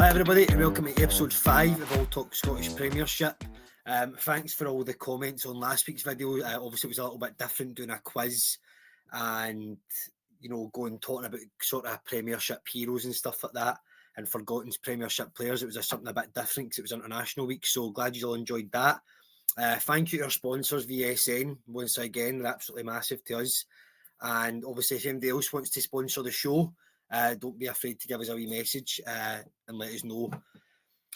Hi everybody and welcome to episode 5 of All Talk Scottish Premiership. Thanks for all the comments on last week's video. Obviously it was a little bit different doing a quiz and talking about sort of Premiership heroes and stuff like that and forgotten Premiership players. It was something a bit different because it was International Week, so glad you all enjoyed that. Thank you to our sponsors VSN once again, they're absolutely massive to us. And obviously if anybody else wants to sponsor the show, don't be afraid to give us a wee message and let us know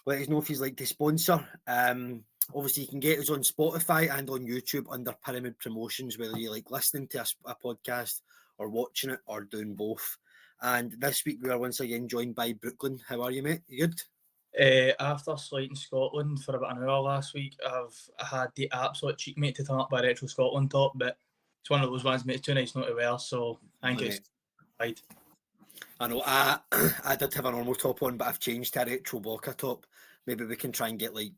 if you'd like to sponsor. Obviously you can get us on Spotify and on YouTube under Pyramid Promotions, whether you like listening to a podcast or watching it or doing both. And this week we are once again joined by Brooklyn. How are you, mate? You good? After slighting Scotland for about an hour last week, I've had the absolute cheek, mate, to turn up by Retro Scotland top, but it's one of those ones, mate, it's too nice not to wear, so I think it's right. I know, I did have a normal top on, but I've changed to a Retro Boca top. Maybe we can try and get, a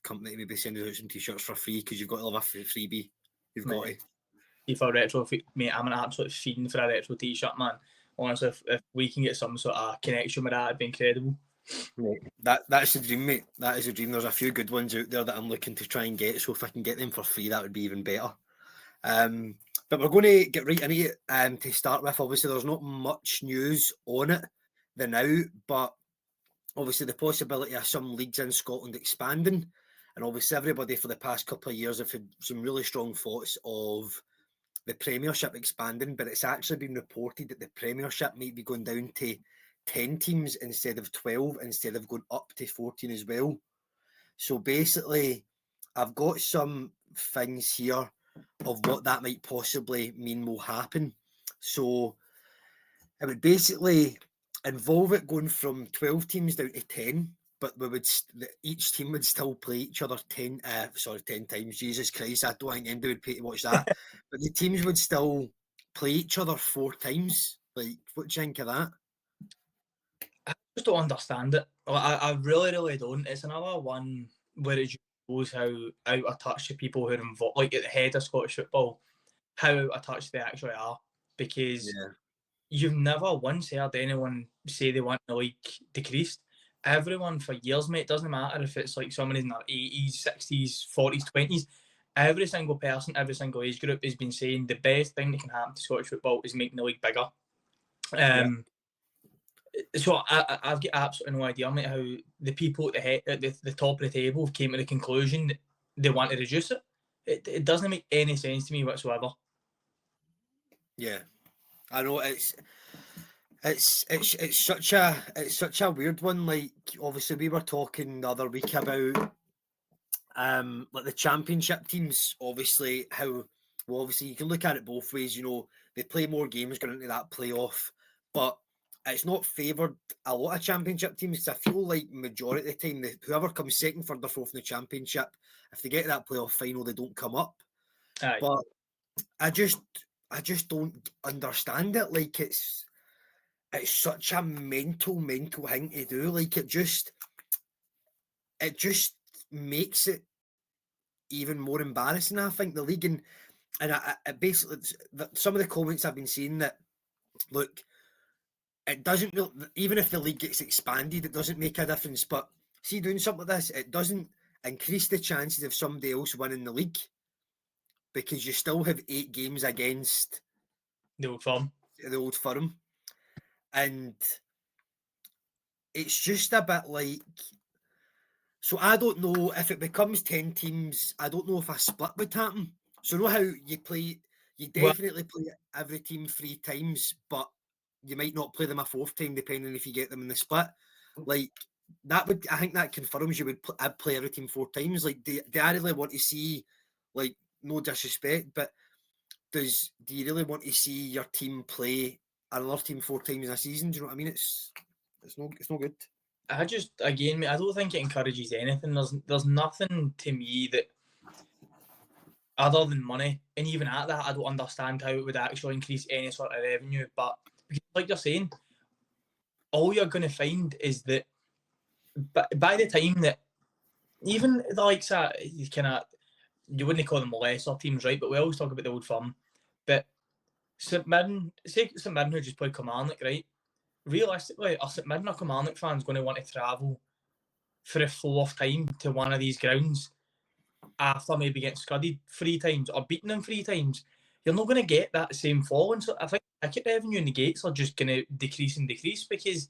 company to maybe send us out some t-shirts for free, because you've got to love a freebie. You've got to. If a retro, mate, I'm an absolute fiend for a retro t-shirt, man. Honestly, if we can get some sort of connection with that, it'd be incredible. Right. That's the dream, mate. That is the dream. There's a few good ones out there that I'm looking to try and get, so if I can get them for free, that would be even better. But we're going to get right into it. To start with, obviously there's not much news on it now, but obviously the possibility of some leagues in Scotland expanding, and obviously everybody for the past couple of years have had some really strong thoughts of the Premiership expanding, but it's actually been reported that the Premiership might be going down to 10 teams instead of 12, instead of going up to 14 as well. So basically, I've got some things here of what that might possibly mean will happen. So it would basically involve it going from 12 teams down to 10, but each team would still play each other 10 times. Jesus Christ, I don't think anybody would pay to watch that. But the teams would still play each other 4 times. Like, what do you think of that? I just don't understand it. I really, really don't. It's another one where it shows how out of touch the people who are involved, like at the head of Scottish football, how out of touch they actually are. Because you've never once heard anyone say they want the league decreased. Everyone for years, mate, doesn't matter if it's like someone in their 80s, 60s, 40s, 20s, every single person, every single age group has been saying the best thing that can happen to Scottish football is making the league bigger. So I've got absolutely no idea, mate, how the people at the top of the table came to the conclusion that they want to reduce it. It doesn't make any sense to me whatsoever. Yeah, I know it's such a weird one. Like, obviously we were talking the other week about like the Championship teams. Obviously, you can look at it both ways. They play more games going into that playoff, but it's not favoured a lot of Championship teams, because I feel like majority of the time whoever comes second, third or fourth in the Championship, if they get to that playoff final, they don't come up. Aye. But I just don't understand it. Like, it's such a mental thing to do. Like, it just makes it even more embarrassing, I think, the league. And I basically, some of the comments I've been seeing that, look, it doesn't really, even if the league gets expanded, it doesn't make a difference. But see, doing something like this, it doesn't increase the chances of somebody else winning the league, because you still have 8 games against the Old Firm. And it's just a bit like, so I don't know if it becomes 10 teams, I don't know if a split would happen. So how you definitely play every team 3 times, but you might not play them a 4th time, depending if you get them in the split. Like, I think that confirms you would play every team 4 times. Like, do I really want to see, like, no disrespect, but do you really want to see your team play another team 4 times in a season? Do you know what I mean? It's no good. I don't think it encourages anything. There's nothing to me that, other than money, and even at that, I don't understand how it would actually increase any sort of revenue. But like you're saying, all you're going to find is that by the time that even the likes of you wouldn't call them lesser teams, right? But we always talk about the Old Firm. But St Mirren, who just played Kilmarnock, right? realistically, are St Mirren or Kilmarnock fans going to want to travel for a 4th time to one of these grounds after maybe getting scudded 3 times or beating them 3 times? You're not going to get that same following. So I think ticket revenue and the gates are just going to decrease and decrease because,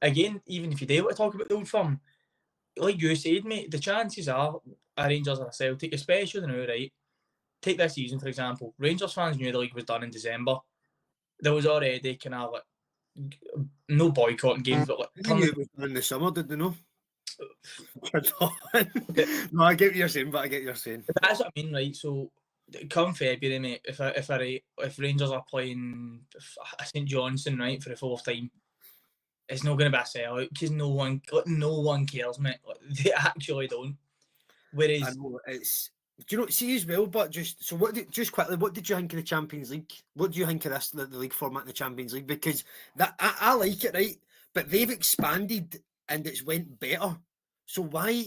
again, even if you do want to talk about the Old Firm, like you said, mate, the chances are Rangers or Celtic, especially now, right? Take this season, for example. Rangers fans knew the league was done in December. There was already kind of like no boycotting games, but like They knew it was done in the summer, did they know? No, I get what you're saying, but I get what you're saying. That's what I mean, right? So come February, mate, if Rangers are playing St Johnstone, right, for the 4th time, it's not going to be a sellout because no one cares, mate. Like, they actually don't. Whereas I know it's. Do you know? See as well, but just so just quickly, what did you think of the Champions League? What do you think of this the league format in the Champions League? Because that I like it, right? But they've expanded and it's went better. So why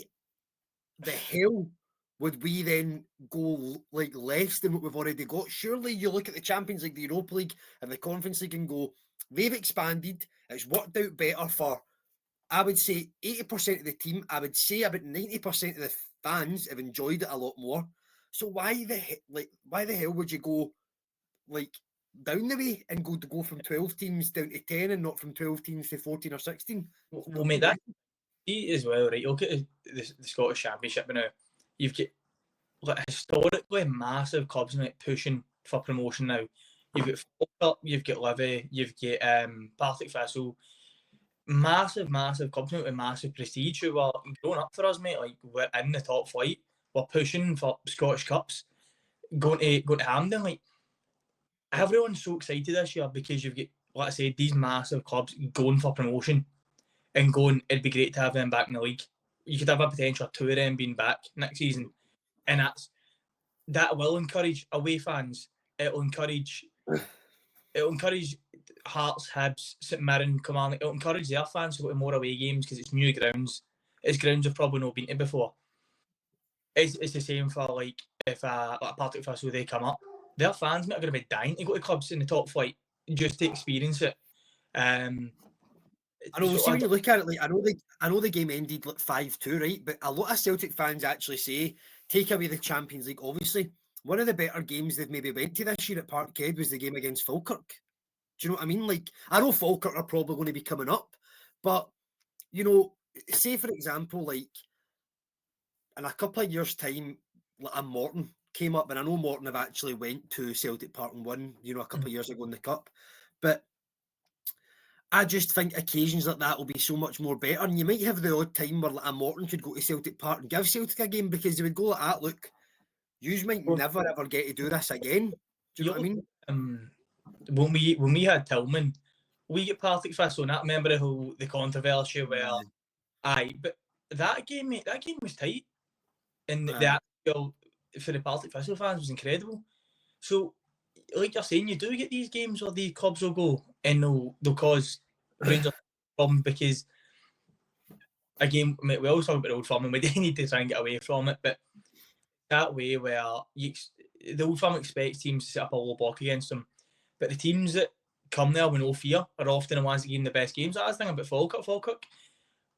the hell would we then go like less than what we've already got? Surely you look at the Champions League, the Europa League, and the Conference League and go, they've expanded. It's worked out better for, I would say, 80% of the team. I would say about 90% of the fans have enjoyed it a lot more. So why the hell would you go like down the way and go from 12 teams down to 10 and not from 12 teams to 14 or 16? well, mate, that as well, right? You look at the Scottish Championship now. You've got like historically massive clubs, mate, pushing for promotion now. You've got Falkirk, you've got Livy, you've got Partick Thistle. Massive clubs with massive prestige who were growing up for us, mate. Like we're in the top flight, we're pushing for Scottish Cups, going to Hampden. Like everyone's so excited this year because you've got, like I said, these massive clubs going for promotion and going. It'd be great to have them back in the league. You could have a potential 2 of them being back next season, and that will encourage away fans. It'll encourage Hearts, Hibs, St Mirren, Kilmarnock. It'll encourage their fans to go to more away games because it's new grounds. It's grounds they've probably not been to before. It's the same for like if like a Partick Thistle they come up. Their fans are going to be dying to go to clubs in the top flight just to experience it. I know. See, when you look at it, like I know the game ended like 5-2, right? But a lot of Celtic fans actually say, take away the Champions League. Obviously, one of the better games they've maybe went to this year at Parkhead was the game against Falkirk. Do you know what I mean? Like, I know Falkirk are probably going to be coming up, but you know, say for example, like in a couple of years' time, like a Morton came up, and I know Morton have actually went to Celtic Park and won, you know, a couple of years ago in the cup, but I just think occasions like that will be so much more better. And you might have the odd time where like, a Morton could go to Celtic Park and give Celtic a game because they would go like that. Look, you might never ever get to do this again. Do you know what I mean? When we had Tillman, we get Partick Thistle, and I remember the controversy where, but that game, mate, that game was tight, and the atmosphere for the Partick Thistle fans was incredible. So, like you're saying, you do get these games where the clubs will go and they'll cause Rangers problems because, again, mate, we always talk about the Old Firm and we do need to try and get away from it, but that way where the Old Firm expects teams to set up a low block against them, but the teams that come there with no fear are often the ones that give them the best games. That's the thing about Falkirk. Falkirk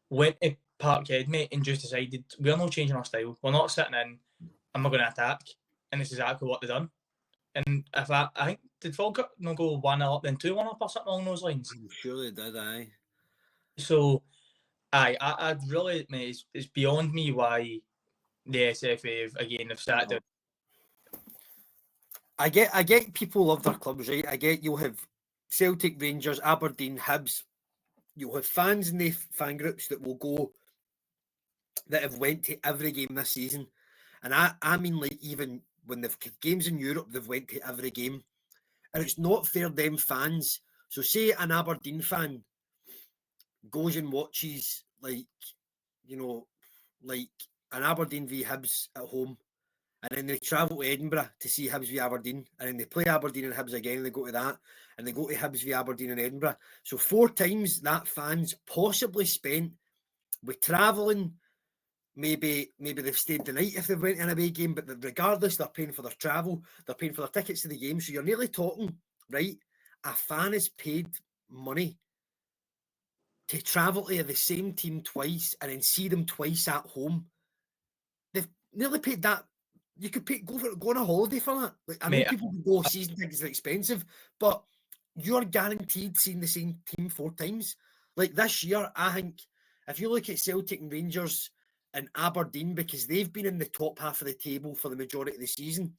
went to Parkhead, mate, and just decided we're not changing our style. We're not sitting in and we're going to attack, and this is exactly what they've done. And if I think, did Falkirk not go 1-0 up, then 2-1 up or something along those lines? I'm sure they did, aye. So, I'd really, mate, it's beyond me why the SFA again have sat down. I get people love their clubs, right? I get you'll have Celtic, Rangers, Aberdeen, Hibs. You'll have fans in the fan groups that will go, that have went to every game this season. And I mean, like, even when they've games in Europe, they've went to every game. And it's not fair them fans. So say an Aberdeen fan goes and watches, like, you know, like an Aberdeen v Hibs at home, and then they travel to Edinburgh to see Hibs v Aberdeen, and then they play Aberdeen and Hibs again, and they go to that, and they go to Hibs v Aberdeen and Edinburgh. So 4 times that fans possibly spent with travelling. Maybe they've stayed the night if they've went in a away game, but regardless, they're paying for their travel, they're paying for their tickets to the game. So you're nearly talking, right? A fan is paid money to travel to the same team twice and then see them twice at home. They've nearly paid that. You could go on a holiday for that. Like, I know Mate, people go season tickets are expensive, but you're guaranteed seeing the same team 4 times. Like this year, I think if you look at Celtic and Rangers and Aberdeen, because they've been in the top half of the table for the majority of the season,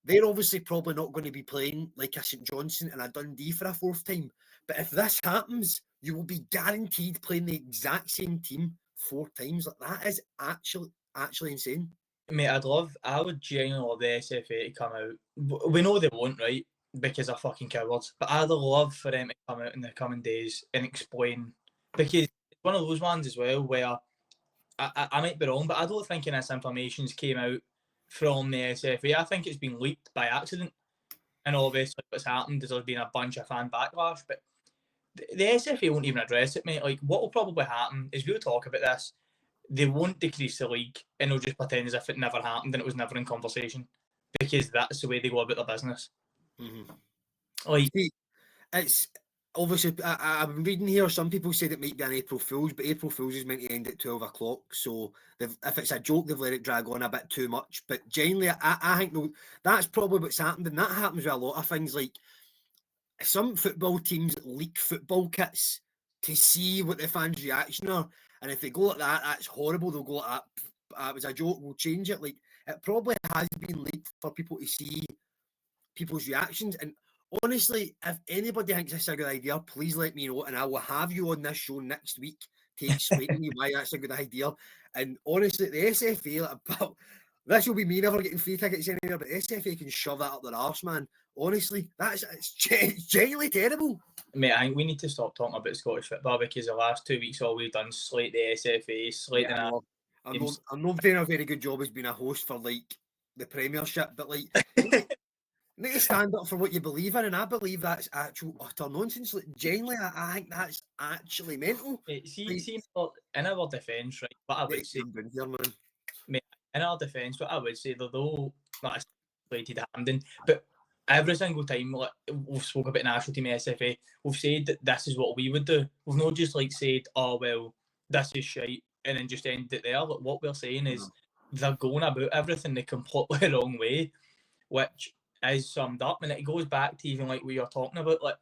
they're obviously probably not going to be playing like a St Johnstone and a Dundee for a 4th time. But if this happens, you will be guaranteed playing the exact same team 4 times. Like that is actually insane. Mate, I would genuinely love the SFA to come out. We know they won't, right? Because they're fucking cowards. But I'd love for them to come out in the coming days and explain. Because it's one of those ones as well where I might be wrong, but I don't think this information came out from the SFA. I think it's been leaked by accident. And obviously what's happened is there's been a bunch of fan backlash. But the SFA won't even address it, mate. Like, what will probably happen is we'll talk about this. They won't decrease the league and they'll just pretend as if it never happened and it was never in conversation, because that's the way they go about their business. Mm-hmm. Like, see, it's obviously I'm reading here. Some people said it might be an April Fool's, but April Fool's is meant to end at 12 o'clock. So if it's a joke, they've let it drag on a bit too much. But generally, I think that's probably what's happened, and that happens with a lot of things. Like some football teams leak football kits to see what the fans' reaction are. And if they go like that, that's horrible. They'll go like that. It was a joke. We'll change it. Like it probably has been leaked for people to see people's reactions. And honestly, if anybody thinks this is a good idea, please let me know, and I will have you on this show next week to explain to me why that's a good idea. And honestly, the SFA, this will be me never getting free tickets anywhere, but the SFA can shove that up their arse, man. Honestly, it's genuinely terrible. mate, I think we need to stop talking about Scottish football, because the last 2 weeks all we've done is slate the SFA, slate Yeah, I'm not doing a very good job as being a host for like the Premiership, but like you need to stand up for what you believe in, and I believe that's actual utter nonsense. Like, genuinely, I think that's actually mental. See, in our defence, right? What I would say, here, man. mate, in our defence, what I would say, though, not a slated Hampden, but every single time, like, we've spoke about national team SFA, we've said that this is what we would do. We've not just like said, oh well, this is shite, and then just end it there. Like, what we're saying is they're going about everything the completely wrong way, which is summed up, and it goes back to even like what you're talking about, like,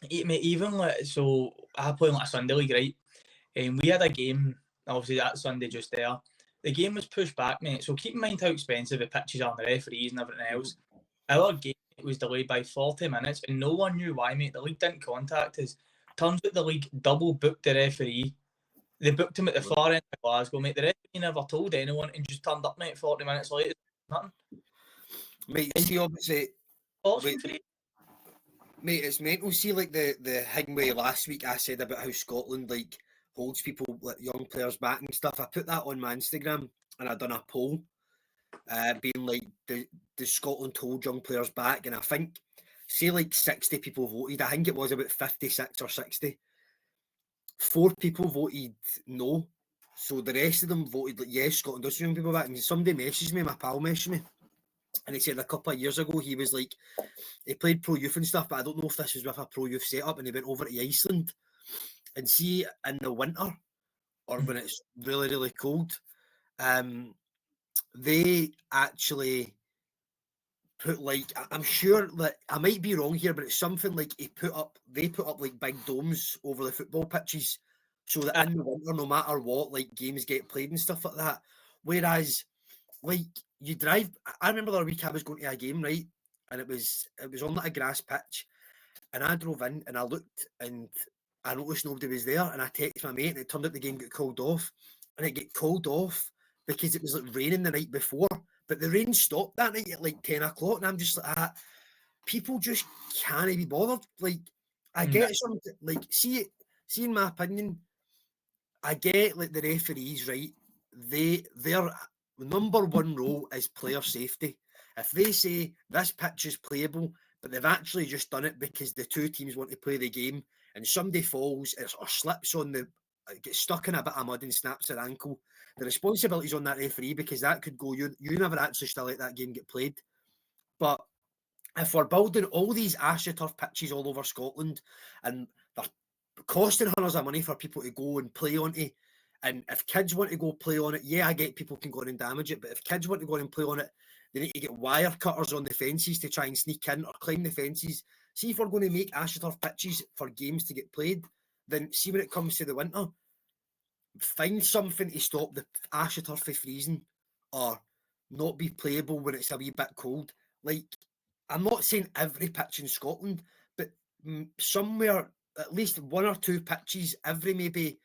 even like, so I play like a Sunday league, right? And we had a game, obviously that Sunday just there. The game was pushed back, mate. So keep in mind how expensive the pitches are, and the referees and everything else. Our game was delayed by 40 minutes, and no one knew why, mate. The league didn't contact us. Turns out the league double booked the referee. They booked him at the far end of Glasgow, mate. The referee never told anyone and just turned up, mate, 40 minutes later. Nothing. Mate, see, obviously, mate, it's mental. See, like the thing way last week I said about how Scotland like holds people, like young players back and stuff. I put that on my Instagram and I done a poll, being like, does Scotland hold young players back? And I think, say like 60 people voted. I think it was about 56 or 60. 4 people voted no. So the rest of them voted like, yes, Scotland does young people back. And somebody messaged me, my pal messaged me, and he said a couple of years ago, he was like, he played pro youth and stuff, but I don't know if this was with a pro youth setup, and he went over to Iceland. And see, in the winter, or when it's really, really cold, they actually put like, I'm sure that I might be wrong here, but it's something like they put up like big domes over the football pitches, so that in the winter, no matter what, like games get played and stuff like that. Whereas, like, you drive, I remember the week I was going to a game, right, and it was on like a grass pitch, and I drove in and I looked and I noticed nobody was there, and I texted my mate, and it turned out the game got called off, and it got called off because it was like raining the night before, but the rain stopped that night at like 10 o'clock, and I'm just like, people just can't be bothered. Like, I get something, like, see, in my opinion, I get like the referees, right? Their number one role is player safety. If they say this pitch is playable, but they've actually just done it because the two teams want to play the game, and somebody falls or slips on gets stuck in a bit of mud and snaps their ankle, the responsibility is on that referee, because that could go, you never actually still let that game get played. But if we're building all these AstroTurf pitches all over Scotland, and they're costing hundreds of money for people to go and play on it. And if kids want to go play on it, yeah, I get people can go in and damage it, but if kids want to go in and play on it, they need to get wire cutters on the fences to try and sneak in or climb the fences. See, if we're going to make AstroTurf pitches for games to get played, then see when it comes to the winter, find something to stop the AstroTurf from freezing or not be playable when it's a wee bit cold. Like, I'm not saying every pitch in Scotland, but somewhere, at least one or two pitches every maybe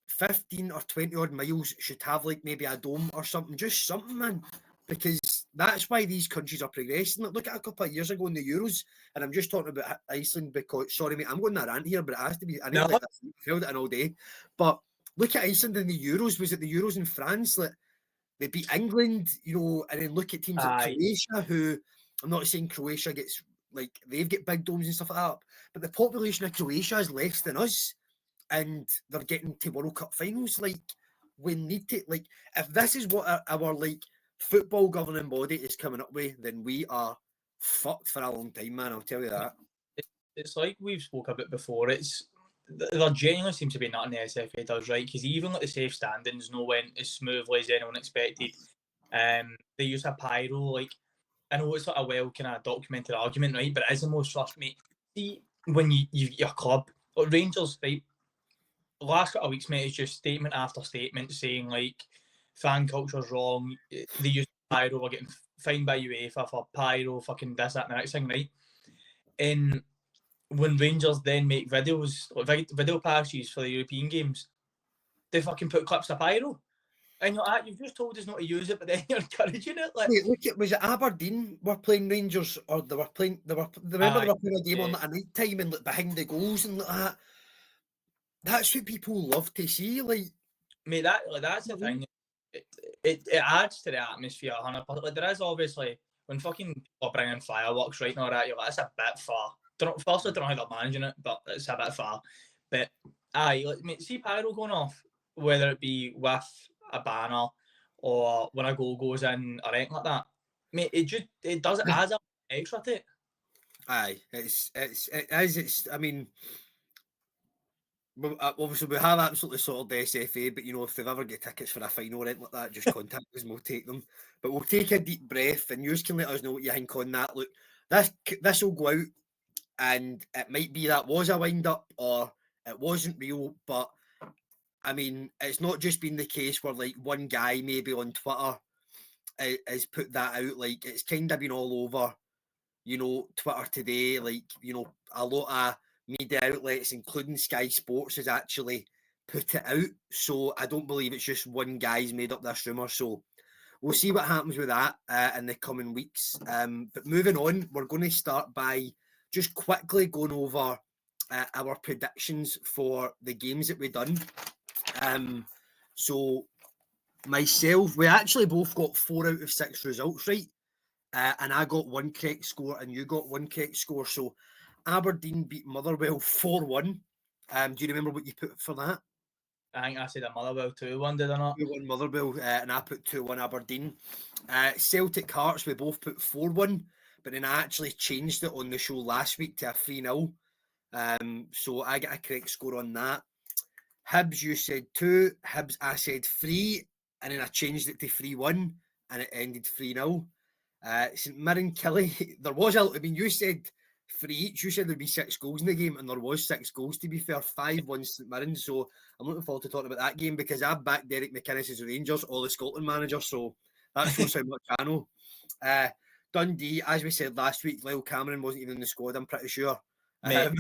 15 or 20 odd miles should have like maybe a dome or something, just something, man, because that's why these countries are progressing. Look at a couple of years ago in the Euros, and I'm just talking about Iceland because, sorry mate, I'm going that rant here, but it has to be, I need to let that, I held it in all day, but look at Iceland in the Euros. Was it the Euros in France? Like, they beat England, you know, and then look at teams like Croatia, who, I'm not saying Croatia gets, like, they've got big domes and stuff like that, but the population of Croatia is less than us, and they're getting to World Cup finals. Like, we need to, like, if this is what our like, football governing body is coming up with, then we are fucked for a long time, man, I'll tell you that. It's like we've spoke about before, there genuinely seems to be nothing the SFA does right, because even like the safe standings no went as smoothly as anyone expected. They use a pyro, like, I know it's like a well kind of documented argument, right, but it is the most trust, mate. See, when your club, like Rangers, right, the last couple of weeks, mate, is just statement after statement saying like fan culture's wrong, they use pyro, we're getting fined by UEFA for pyro, fucking this, that, and the next thing, right? And when Rangers then make videos, like video passes for the European games, they fucking put clips of pyro. And you're like, you've just told us not to use it, but then you're encouraging it. Like, wait, look at, was it Aberdeen were playing Rangers, or they were playing, remember they were playing a game on at night time and like behind the goals and like that. That's what people love to see, like, mate, that's the thing. It adds to the atmosphere, 100%. Like, there is obviously, when fucking people are bringing fireworks right now, right, you're like, that's a bit far. Firstly, I don't know how they're managing it, but it's a bit far. But aye, like, mate, see pyro going off, whether it be with a banner or when a goal goes in or anything like that, mate, it does, it adds up extra to it. Aye, I mean, obviously we have absolutely sorted the SFA, but you know, if they've ever get tickets for a final or anything like that, just contact us and we'll take them. But we'll take a deep breath and you can let us know what you think on that. Look, this will go out and it might be that was a wind up or it wasn't real, but I mean, it's not just been the case where like one guy maybe on Twitter has put that out. Like, it's kind of been all over, you know, Twitter today. Like, you know, a lot of media outlets, including Sky Sports, has actually put it out. So I don't believe it's just one guy's made up this rumour. So we'll see what happens with that in the coming weeks. But moving on, we're going to start by just quickly going over our predictions for the games that we've done. So myself, we actually both got 4 out of 6 results right. And I got 1 correct score and you got 1 correct score. So Aberdeen beat Motherwell 4-1. Do you remember what you put for that? I think I said a Motherwell 2-1, did I not? 2-1 Motherwell, and I put 2-1 Aberdeen. Celtic Hearts, we both put 4-1, but then I actually changed it on the show last week to a 3-0. So I get a correct score on that. Hibs, you said 2. Hibs, I said 3, and then I changed it to 3-1, and it ended 3-0. St Mirren, Killie, there was I mean, you said 3 each. You said there'd be 6 goals in the game, and there was 6 goals, to be fair. 5-1 St Mirren. So I'm looking forward to talking about that game because I backed Derek McInnes as Rangers, all the Scotland managers. So that shows how much I know. Dundee, as we said last week, Lyle Cameron wasn't even in the squad, I'm pretty sure. Mate,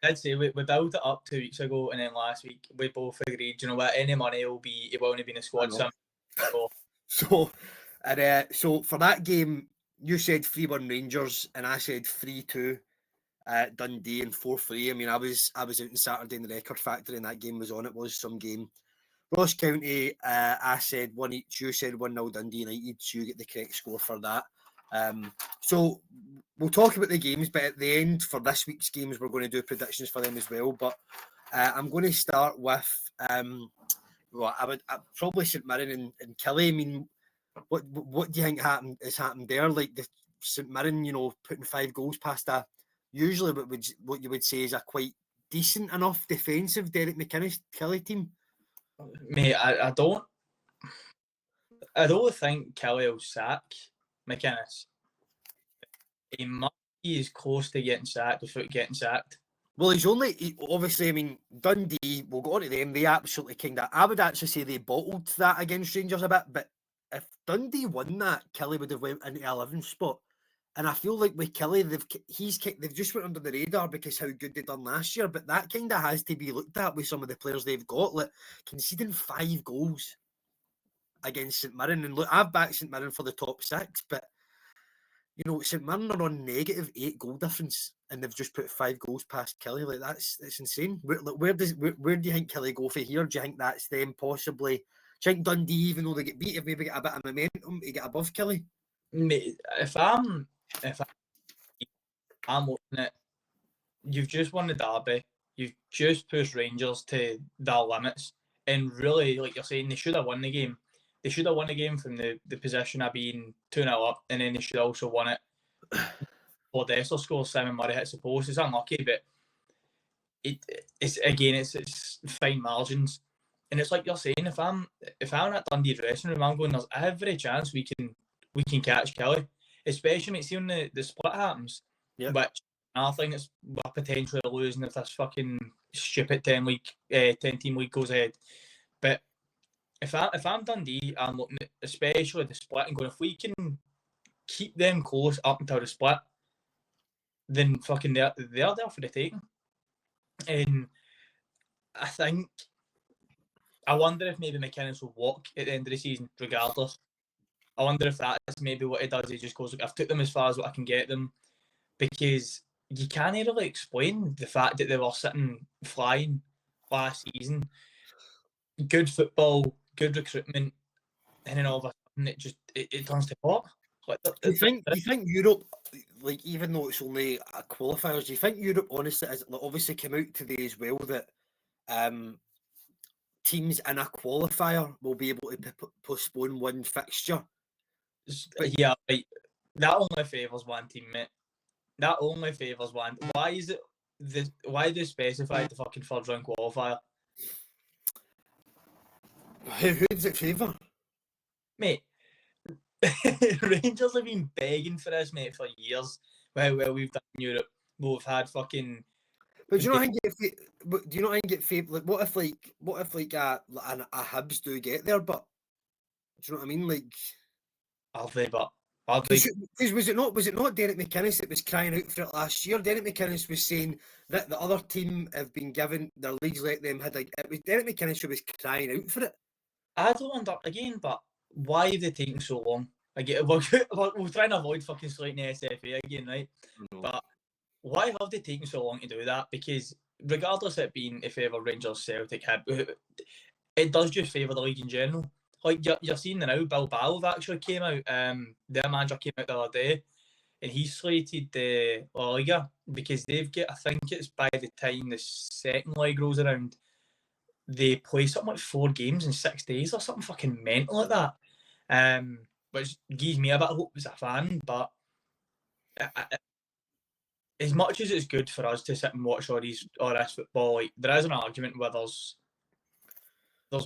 I'd say we built it up 2 weeks ago, and then last week we both agreed, you know what, any money it won't have been a squad. So for that game, you said 3-1 Rangers, and I said 3-2 Dundee and 4-3. I mean, I was out on Saturday in the Record Factory, and that game was on. It was some game. Ross County, I said 1 each. You said 1-0 Dundee United. So you get the correct score for that. So we'll talk about the games, but at the end for this week's games, we're going to do predictions for them as well. But I'm going to start with I probably St Mirren and Killie. I mean, what do you think has happened there? Like the St Mirren, you know, putting 5 goals past usually what you would say is a quite decent enough defensive Derek McInnes Kelly team? Mate, I don't think Kelly will sack McInnes. He might be as close to getting sacked without getting sacked. Well, obviously, I mean, Dundee, we'll go on to them, they absolutely I would actually say they bottled that against Rangers a bit, but if Dundee won that, Kelly would have went into 11th spot. And I feel like with Kelly, they've just went under the radar because how good they done last year, but that kind of has to be looked at with some of the players they've got, like conceding 5 goals against St Mirren. And look, I've backed St Mirren for the top 6, but you know, St Mirren are on -8 goal difference, and they've just put 5 goals past Kelly. Like that's insane. Where do you think Kelly go for here? Do you think that's them possibly? Do you think Dundee, even though they get beat, if maybe get a bit of momentum to get above Kelly? Mate, if I'm looking at, you've just won the derby, you've just pushed Rangers to their limits, and really, like you're saying, they should have won the game. They should have won the game from the position of being 2-0 up, and then they should also won it. Dessler scores, Simon Murray hits the post. It's unlucky, but it's fine margins. And it's like you're saying, if I'm at Dundee dressing room, I'm going, there's every chance we can catch Kelly, especially see when the split happens. Yep. Which I think it's we're potentially losing if this fucking stupid 10-team league goes ahead. But if I'm Dundee, I'm looking at especially the split and going, if we can keep them close up until the split, then fucking they're there for the taking. And I wonder if maybe McInnes will walk at the end of the season, regardless. I wonder if that's maybe what he does. He just goes, I've took them as far as what I can get them, because you can't really explain the fact that they were sitting flying last season. Good football, good recruitment, and then all of a sudden it turns to pot. Like, do you think Europe, like even though it's only a qualifiers, do you think Europe honestly has obviously come out today as well that teams in a qualifier will be able to postpone one fixture? But yeah, right. That only favours one team, mate. That only favours one. Why is it why do they specify the fucking third round qualifier? Who does it favour? Mate, Rangers have been begging for this, mate, for years. Well, we've done in Europe. We've had fucking. But do you not think it favour? Like, what if a Hibs do get there? But do you know what I mean? Like, Are they? Because was it not Derek McInnes that was crying out for it last year? Derek McInnes was saying that the other team have been given their leagues, let them had like it was Derek McInnes who was crying out for it. I don't understand again, but why are they taking so long? Again, we're trying to avoid fucking slating the SFA again, right? But why have they taken so long to do that? Because regardless of it being if ever Rangers, Celtic, it does just favour the league in general. Like you're seeing now, Bilbao have actually came out. Their manager came out the other day, and he slated the La Liga because they've got. I think it's by the time the second leg rolls around, they play something like 4 games in 6 days or something fucking mental like that. Which gives me a bit of hope as a fan, but as much as it's good for us to sit and watch all this football, like there is an argument where there's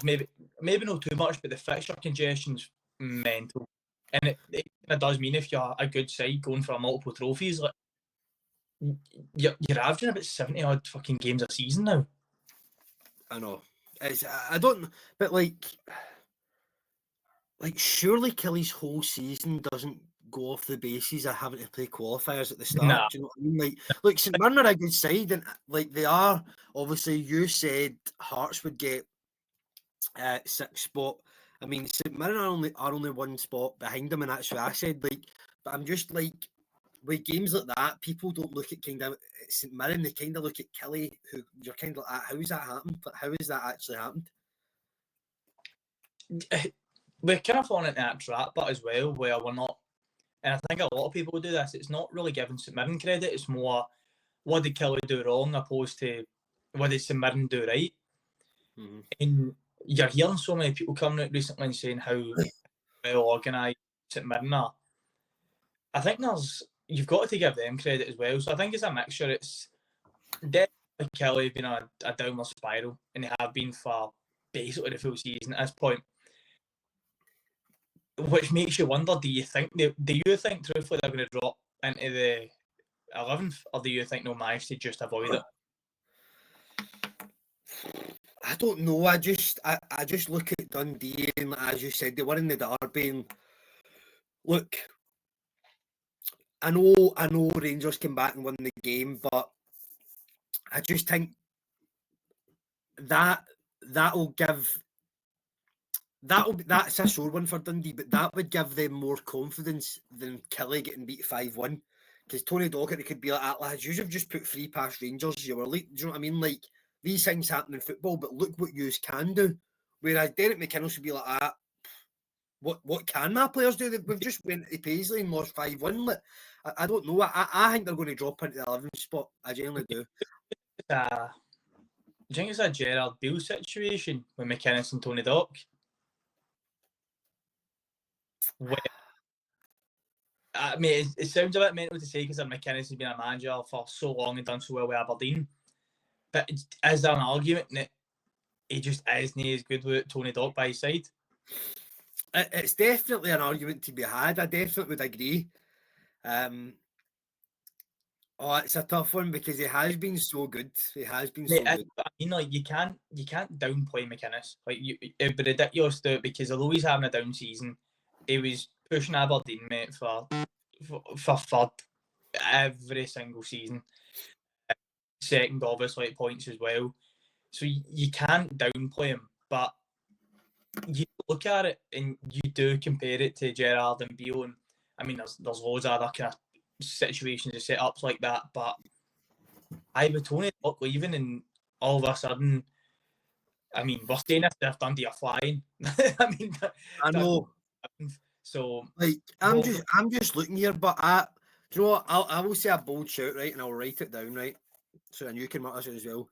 maybe not too much, but the fixture congestion's mental, and it does mean if you're a good side going for multiple trophies, like you're averaging about 70 odd fucking games a season now. I know. I don't, but like surely Kelly's whole season doesn't go off the basis of having to play qualifiers at the start. Nah. Do you know what I mean? Like, look, St Mirren are a good side, and like they are. Obviously, you said Hearts would get 6th spot. I mean, St Mirren are only 1 spot behind them, and that's what I said. Like, but I'm just like, with games like that, people don't look at kind of St Mirren. They kind of look at Kelly, who you're kind of like, how's that happened? But how has that actually happened? We're kind of falling into that trap, but as well, where we're not. And I think a lot of people do this. It's not really giving St Mirren credit. It's more, what did Kelly do wrong, opposed to what did St Mirren do right? Mm-hmm. And you're hearing so many people coming out recently and saying how well organised St Mirren are. I think you've got to give them credit as well. So I think it's a mixture. It's Kelly have been a downward spiral, and they have been for basically the full season at this point. Which makes you wonder: do you think truthfully they're going to drop into the 11th, or do you think they'll manage to just avoid it? I don't know. I just look at Dundee and, as you said, they were in the derby. And look, I know Rangers came back and won the game, but I just think that's a sore one for Dundee, but that would give them more confidence than Killie getting beat 5-1. Because Tony Docherty could be like that, lads, you've just put 3 past Rangers, you were late. Do you know what I mean? Like, these things happen in football, but look what yous can do. Whereas Derek McInnes would be like that. What can my players do? We've just went to Paisley and lost 5-1. Like, I don't know. I think they're going to drop into the 11th spot. I genuinely do. Do you think it's a Gerard Beale situation with McInnes and Tony Dock? I mean, it sounds a bit mental to say because McInnes has been a manager for so long and done so well with Aberdeen. But is there an argument that he just isn't as good with Tony Dock by his side? It's definitely an argument to be had. I definitely would agree. It's a tough one because he has been so good. He has been so good. I mean, like you can't downplay McInnes. Like it'd be ridiculous to, because although he's having a down season, he was pushing Aberdeen, mate, for third every single season. Second, obviously, at points as well. So you can't downplay him, but you look at it and you do compare it to Gerrard and Beale, and I mean, there's loads of other kind of situations and setups like that, but with Tony Dock leaving and all of a sudden, I mean, we're saying this if Dundee are flying. I mean, I know. So, like, I'm just looking here, but do you know what? I will say a bold shout, right, and I'll write it down, right, so then you can mark it as well.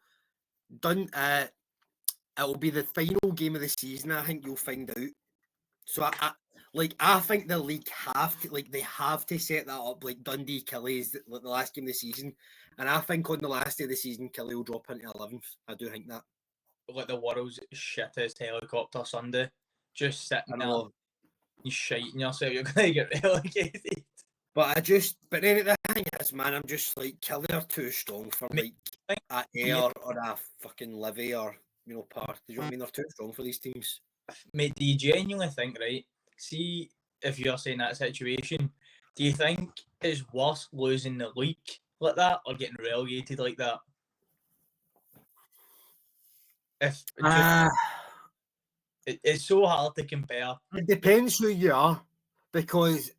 It will be the final game of the season. I think you'll find out. So I think the league they have to set that up. Like Dundee Killie is the last game of the season, and I think on the last day of the season, Killie will drop into 11th. I do think that. Like the world's shittest helicopter Sunday, just sitting there, you shiting yourself. You're gonna get relegated. But then the thing is, man, I'm just like, Killie are too strong for like a Ayr or a fucking Livy or Park. Do you know what I mean? They're too strong for these teams. Mate, do you genuinely think, right? See, if you're saying that situation, do you think it's worse losing the league like that or getting relegated like that? It's so hard to compare. It depends who you are, because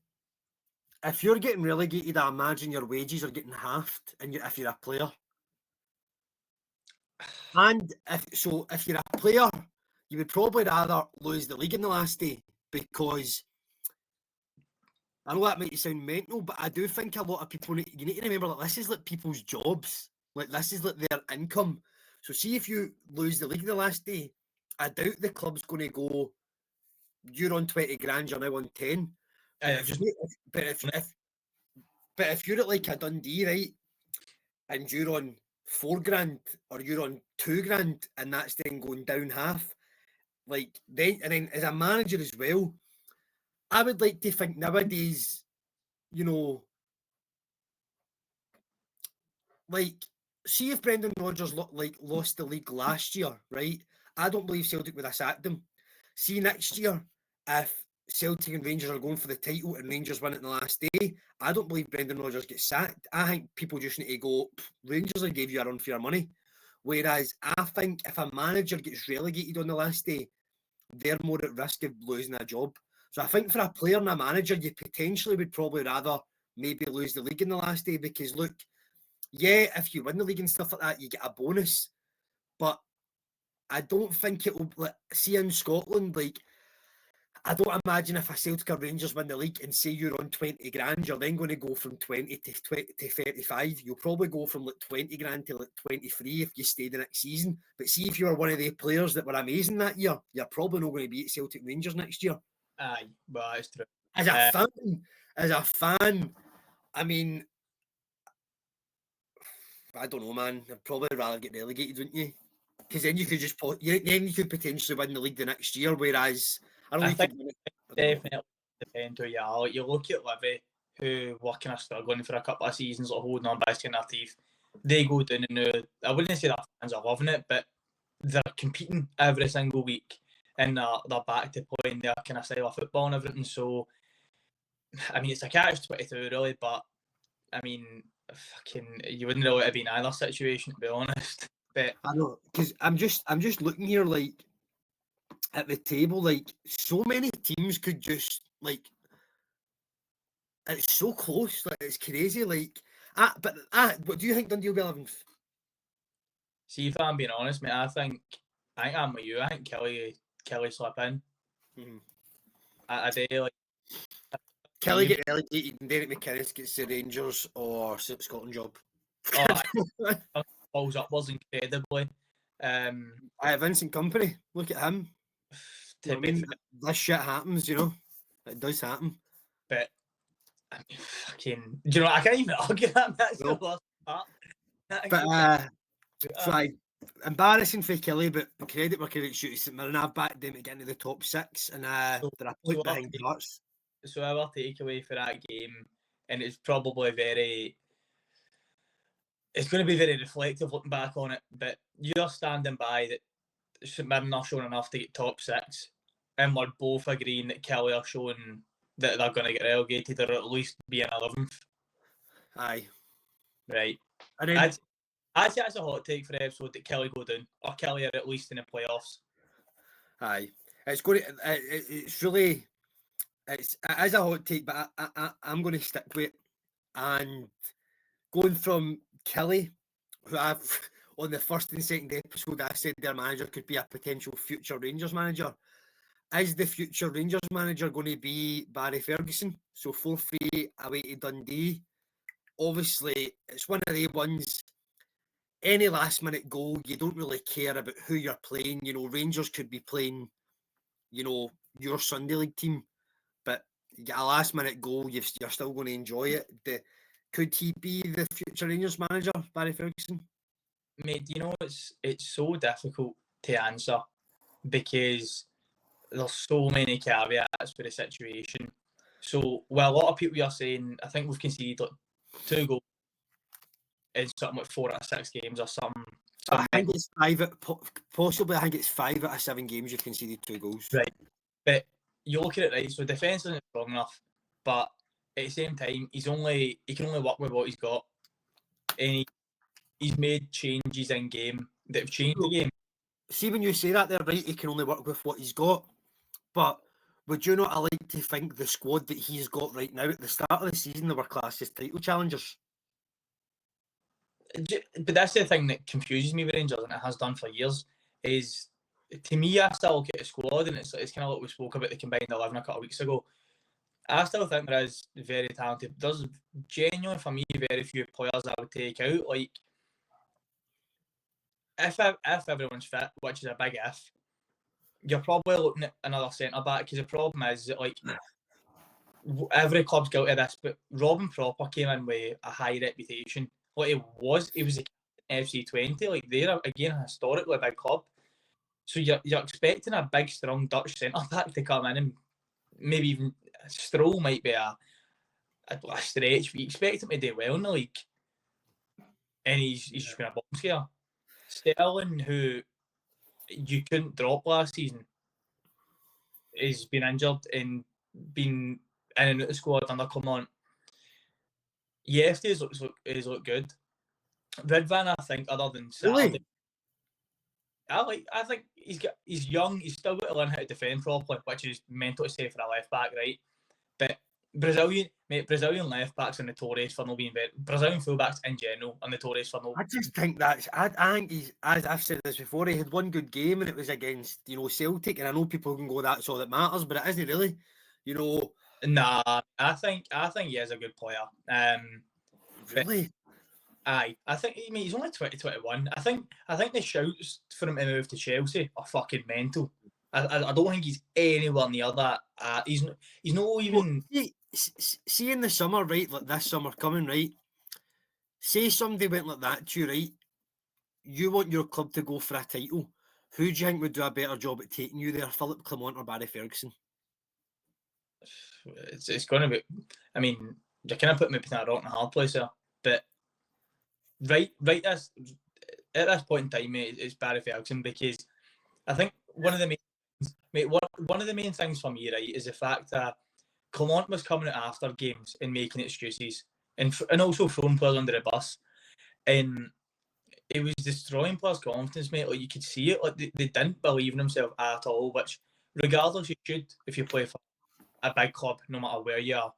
if you're getting relegated, I imagine your wages are getting halved, and if you're a player, and if you're a player, you would probably rather lose the league in the last day, because I know that might sound mental, but I do think a lot of people you need to remember that this is like people's jobs, like this is like their income. So see, if you lose the league in the last day, I doubt the club's going to go, you're on 20 grand, you're now on 10. But if you're at like a Dundee, right, and you're on 4 grand or you're on 2 grand, and that's then going down half, like then as a manager as well, I would like to think nowadays, like, see if Brendan Rodgers lost the league last year, right? I don't believe Celtic would have sacked him. See next year, if Celtic and Rangers are going for the title and Rangers win it in the last day, I don't believe Brendan Rodgers gets sacked. I think people just need to go, Rangers will give you a run for your money. Whereas I think if a manager gets relegated on the last day, they're more at risk of losing a job. So I think for a player and a manager, you potentially would probably rather maybe lose the league in the last day, because look, yeah, if you win the league and stuff like that, you get a bonus. But I don't think it will, see in Scotland, like, I don't imagine if a Celtic or Rangers win the league and say you're on 20 grand, you're then going to go from 20 to 35. You'll probably go from like 20 grand to like 23 if you stay the next season. But see, if you were one of the players that were amazing that year, you're probably not going to be at Celtic Rangers next year. Aye, but it's true. As a fan, I mean, I don't know, man. I'd probably rather get relegated, wouldn't you? Because then you could just then you could potentially win the league the next year. Whereas I don't I know you think could win it. definitely depend who you are. Like, you look at Livy, who were kind of struggling for a couple of seasons, like holding on by skin their teeth. They go down and now, I wouldn't say that fans are loving it, but they're competing every single week and they're back to playing their kind of style of football and everything. So, I mean, it's a catch-22 really, but I mean, fucking, you wouldn't really have been in either situation, to be honest. But I know, because I'm just looking here, like at the table, like so many teams could just like it's so close, like it's crazy. Like, what do you think Dundee will be 11th? see, if I'm being honest, mate, I think I'm with you. I think Kelly slip in. Mm-hmm. I do like. Kelly get relegated and Derek McInnes gets the Rangers or Scotland job. Oh, falls upwards incredibly. I have Vincent Company. Look at him. You know what I mean? This shit happens, you know. It does happen. But I mean, fucking, do you know? I can't even argue that. That's No. the worst part. But so embarrassing for Kelly, but credit where credit's due to St Mirren. I've backed them to get into the top 6, and they're a point behind Hearts. So our takeaway for that game, and it's probably it's going to be very reflective looking back on it, but you're standing by that St Mirren are showing enough to get top 6, and we're both agreeing that Kelly are showing that they're going to get relegated or at least be in 11th. Aye. Right. And then, I'd say that's a hot take for the episode that Kelly go down, or Kelly are at least in the playoffs. Aye. It's going to, it's really, it is a hot take, but I'm going to stick with it. And going from Kelly, who I've, on the first and second episode, I said their manager could be a potential future Rangers manager. Is the future Rangers manager going to be Barry Ferguson? So 4-3 away to Dundee. Obviously, it's one of the ones, any last minute goal, you don't really care about who you're playing. You know, Rangers could be playing, you know, your Sunday League team, but you get a last minute goal, you're still going to enjoy it. Could he be the future Rangers manager, Barry Ferguson? Mate, you know, it's so difficult to answer because there's so many caveats for the situation. So, well, a lot of people are saying, I think we've conceded like 2 goals in something like 4 out of 6 games or something. I think it's 5 possibly. I think it's 5 out of 7 games you've conceded 2 goals. Right, but you look at it right. So defence isn't strong enough, but at the same time, he can only work with what he's got, and he's made changes in game that have changed the game. See, when you say that, they're right. He can only work with what he's got, but would you not like to think the squad that he's got right now at the start of the season they were classed as title challengers? But that's the thing that confuses me with Rangers, and it has done for years, is to me, I still look at the squad, and it's kind of like we spoke about the combined 11 a couple of weeks ago. I still think there is very talented. There's genuinely, for me, very few players I would take out. Like, if everyone's fit, which is a big if, you're probably looking at another centre back, because the problem is that, like, every club's guilty of this, but Robin Proper came in with a high reputation. Like, he was a FC20. Like, they're again a historically big club, so you're expecting a big, strong Dutch centre back to come in, and maybe even Stroll might be a stretch, but you expect him to do well in the league, and he's just been a bomb scare. Sterling, who you couldn't drop last season, has been injured and been in and out of the squad under Clement. Yefty has looked good. Ridvan, I think, other than Saturday, really? I think he's young. He's still got to learn how to defend properly, which is mental to say for a left back, right? But Brazilian left backs are notorious for not being better. Brazilian fullbacks in general are notorious for not. I just think I think he's, as I've said this before, he had one good game and it was against, you know, Celtic, and I know people can go, that's all that matters, but it isn't really, you know. Nah, I think he is a good player. Really? Aye, I think he's only 21. I think the shouts for him to move to Chelsea are fucking mental. I don't think he's anywhere near that. He's not even. See in the summer, right? Like this summer coming, right? say somebody went like that to you, right? You want your club to go for a title. Who do you think would do a better job at taking you there, Philip Clement or Barry Ferguson? It's going to be. I mean, you're kind of putting me between a rock and a hard place there. But right, this at this point in time, mate, it's Barry Ferguson, because I think one of the main things for me, right, is the fact that Clement was coming out after games and making excuses, and also throwing players under the bus, and it was destroying players' confidence, mate. Like, you could see it. Like, they didn't believe in themselves at all. Which, regardless, you should if you play for a big club, no matter where you are.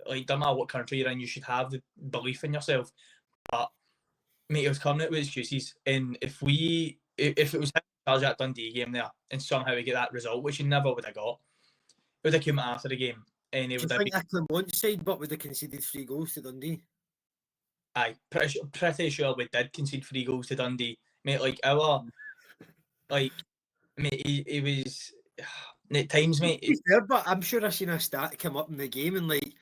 Like, no matter what country you're in, you should have the belief in yourself. But, mate, it was coming out with excuses, and if it was him in charge of that Dundee game there, and somehow we get that result, which he never would have got, it would have come after the game, and he Do you would have think that Clement side, but would have conceded 3 goals to Dundee? Aye, pretty sure we did concede 3 goals to Dundee, mate. Mate, he was at times, mate. Fair, but I'm sure I seen a stat come up in the game, and like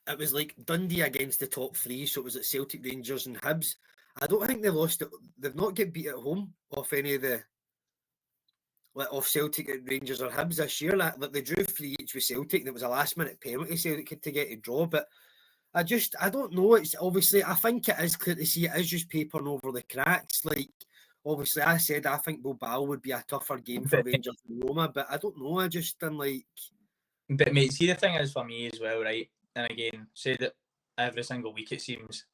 it was like Dundee against the top 3, so it was at Celtic, Rangers, and Hibs. I don't think they lost it. They've not get beat at home off any of the off Celtic, Rangers, or Hibs this year. Like they drew 3 each with Celtic, and it was a last minute penalty Celtic to get a draw, but. I don't know. It's obviously, I think it is clear to see it is just papering over the cracks. Like, obviously, I said I think Bilbao would be a tougher game for Rangers and Roma, but I don't know. I just am like. But, mate, see, the thing is for me as well, right? And again, say that every single week it seems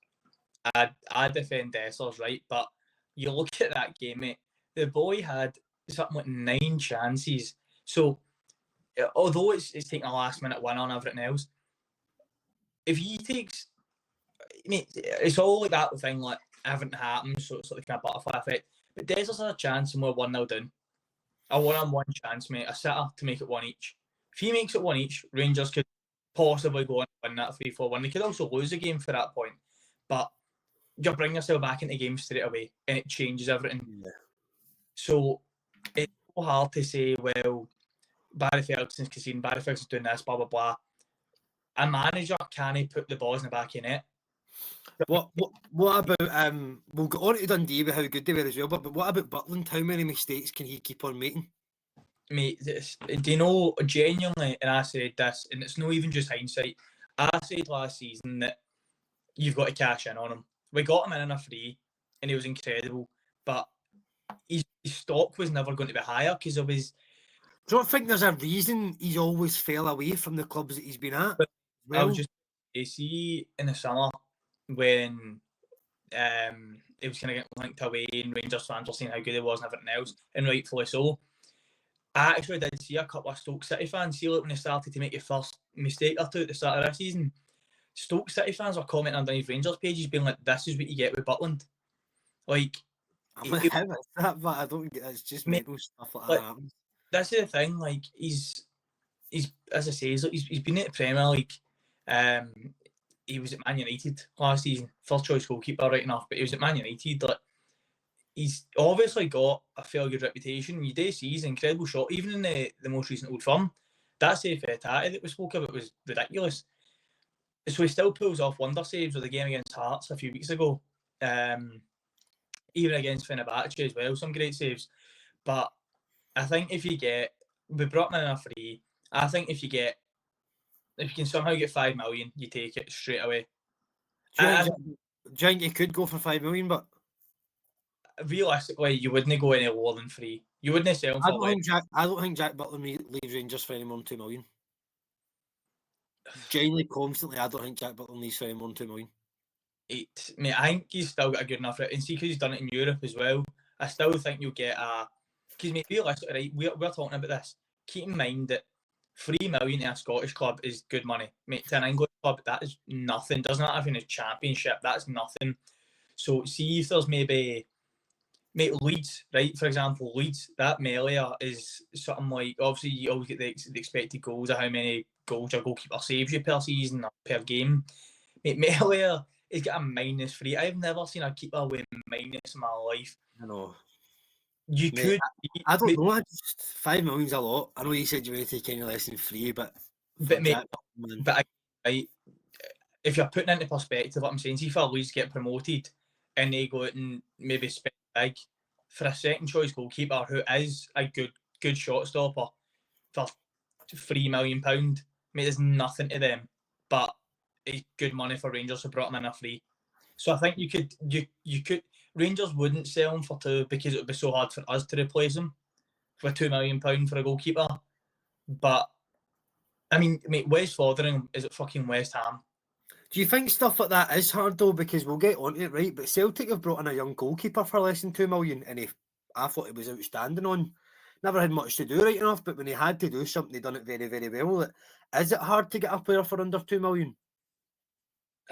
I defend Dessers, right? But you look at that game, mate. The boy had something like 9 chances. So, although it's taking a last minute win on everything else, if he takes, mate, it's all like that thing, like everything happens, so it's like kind of butterfly effect. But Dessers had a chance and we're 1-0 down. A 1-on-1 chance, mate, a sitter to make it 1 each. If he makes it 1 each, Rangers could possibly go on and win that 3-4-1. They could also lose the game for that point. But you bring yourself back into the game straight away and it changes everything. Yeah. So it's so hard to say, well, Barry Ferguson's conceding, Barry Ferguson's doing this, blah, blah, blah. A manager can't put the balls in the back of your net. What about we'll get on to Dundee with how good they were as well, but what about Butland? How many mistakes can he keep on making? Mate, do you know, genuinely, and I said this, and it's not even just hindsight, I said last season that you've got to cash in on him. We got him in a free, and he was incredible, but his stock was never going to be higher because of his... Do you not think there's a reason he's always fell away from the clubs that he's been at? Well, I was just, you see, in the summer, when it was kind of getting linked away and Rangers fans were saying how good he was and everything else, and rightfully so. I actually did see a couple of Stoke City fans, see, like, when they started to make your first mistake or two at the start of this season, Stoke City fans were commenting underneath Rangers pages being like, this is what you get with Butland. Like, that, but I don't get it's just mental stuff like that happens. That's the thing, like, he's as I say, he's been at the Premier League. He was at Man United last season, first choice goalkeeper, right enough, but he was at Man United. Like, he's obviously got a fairly good reputation. You do see he's an incredible shot, even in the most recent Old Firm. That save for Tati that we spoke about was ridiculous. So he still pulls off wonder saves with the game against Hearts a few weeks ago. Even against Fenerbahce as well, some great saves. But I think we brought him in a free. I think if you can somehow get 5 million, you take it straight away. Do you think you could go for 5 million, but realistically, you wouldn't go any lower than 3. You wouldn't sell him for I don't think Jack Butland leaves Rangers for any more than 2 million. Genuinely, constantly, I don't think Jack Butland leaves for any more than 2 million. Mate, I think he's still got a good enough rate. And see, because he's done it in Europe as well, I still think you'll get because, mate, realistically, right, we're talking about this. Keep in mind that 3 million in a Scottish club is good money. Mate, to an English club, that is nothing. Doesn't have in a championship, that's nothing. So, see if there's maybe, mate, Leeds, right? For example, Leeds, that Melia is something like, obviously, you always get the expected goals of how many goals your goalkeeper saves you per season or per game. Mate, Melia has got a -3. I've never seen a keeper with minus in my life. I know. You Mate, could. I don't know. 5 million's a lot. I know you said you want to take any less than 3, but right, if you're putting into perspective what I'm saying, see if Leeds get promoted and they go out and maybe spend big for a second choice goalkeeper who is a good shot stopper for £3 million, mate, there's nothing to them, but it's good money for Rangers who brought him in a free. So I think you could Rangers wouldn't sell him for £2 because it would be so hard for us to replace him for £2 million for a goalkeeper. But I mean, mate, West Foderingham is at fucking West Ham. Do you think stuff like that is hard though? Because we'll get onto it, right? But Celtic have brought in a young goalkeeper for less than £2 million, and I thought he was outstanding on. Never had much to do right enough, but when he had to do something, he done it very, very well. Is it hard to get a player for under £2 million?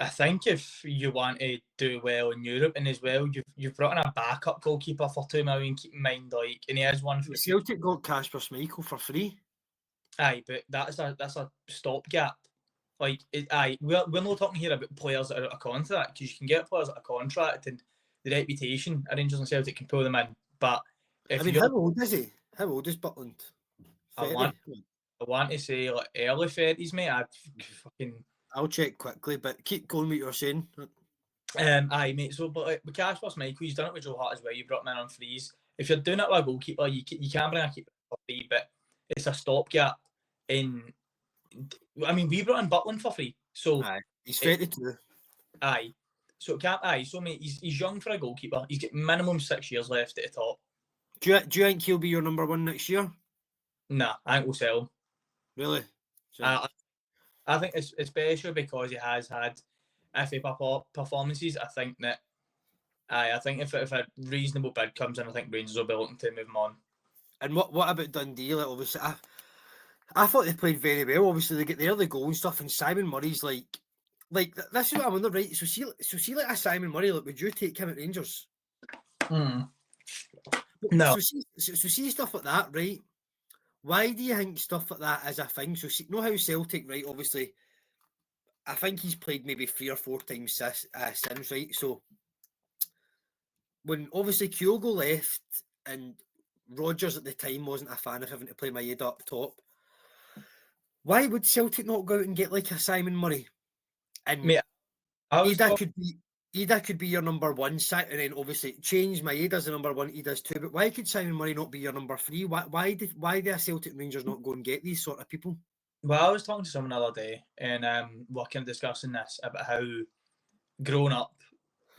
I think if you want to do well in Europe and as well, you've brought in a backup goalkeeper for £2 million. Keep in mind, like, and he has one for Celtic got Kasper Schmeichel for free. Aye, but that's a stopgap. Like, we're not talking here about players that are out of contract, because you can get players out of contract and the reputation of Rangers and Celtic can pull them in. But if how old is he? How old is Butland? I want to say like early 30s, mate. I'll check quickly, but keep going what you're saying. Aye, mate. So, but like, with Kasper Schmeichel, he's done it with Joe Hart as well. You brought him in on frees. If you're doing it with a goalkeeper, you can bring a keeper for free, but it's a stopgap. I mean, we brought in Butland for free, so aye, he's 32. Aye, so mate, he's young for a goalkeeper. He's got minimum 6 years left at the top. Do you think he'll be your number one next year? Nah, I think we'll sell him. Really? I think it's especially because he has had FA performances. I think that I think if a reasonable bid comes in, I think Rangers will be looking to move him on. And what about Dundee? Like, obviously, I thought they played very well. Obviously, they get the early goal and stuff, and Simon Murray's like this is what I wonder, right? So see like a Simon Murray, like, would you take him at Rangers? No. So see stuff like that, right? Why do you think stuff like that is a thing? So see, know how Celtic, right? Obviously, I think he's played maybe 3 or 4 times since, right? So when obviously Kyogo left and Rodgers at the time wasn't a fan of having to play Maeda up top, why would Celtic not go out and get like a Simon Murray? And mate, Ida could be your number one, and then obviously change Maeda's the number one, Ida's two. But why could Simon Murray not be your number 3? Why do Celtic Rangers not go and get these sort of people? Well, I was talking to someone the other day, and we're kind of discussing this about how growing up,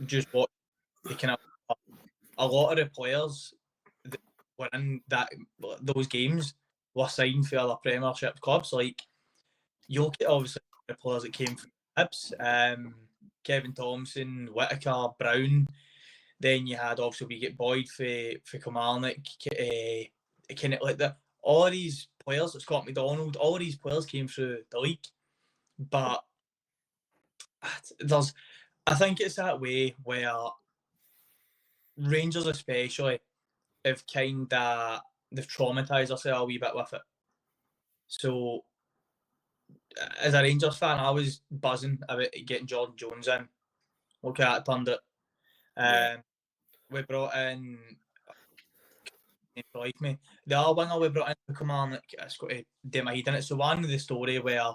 just what kind of a lot of the players that were in those games were signed for other Premiership clubs. Like, you look at obviously the players that came from Hibs, Kevin Thompson, Whittaker, Brown. Then you had obviously we get Boyd for Kilmarnock, kind of like that. All of these players, Scott McDonald, all of these players came through the league, but I think it's that way where Rangers especially have they've traumatised themselves a wee bit with it. So as a Rangers fan, I was buzzing about getting Jordan Jones in. Look at that, turned it. We brought in, like me, the other winger we brought in to Kilmarnock, it's got to do my head in it. So one of the story where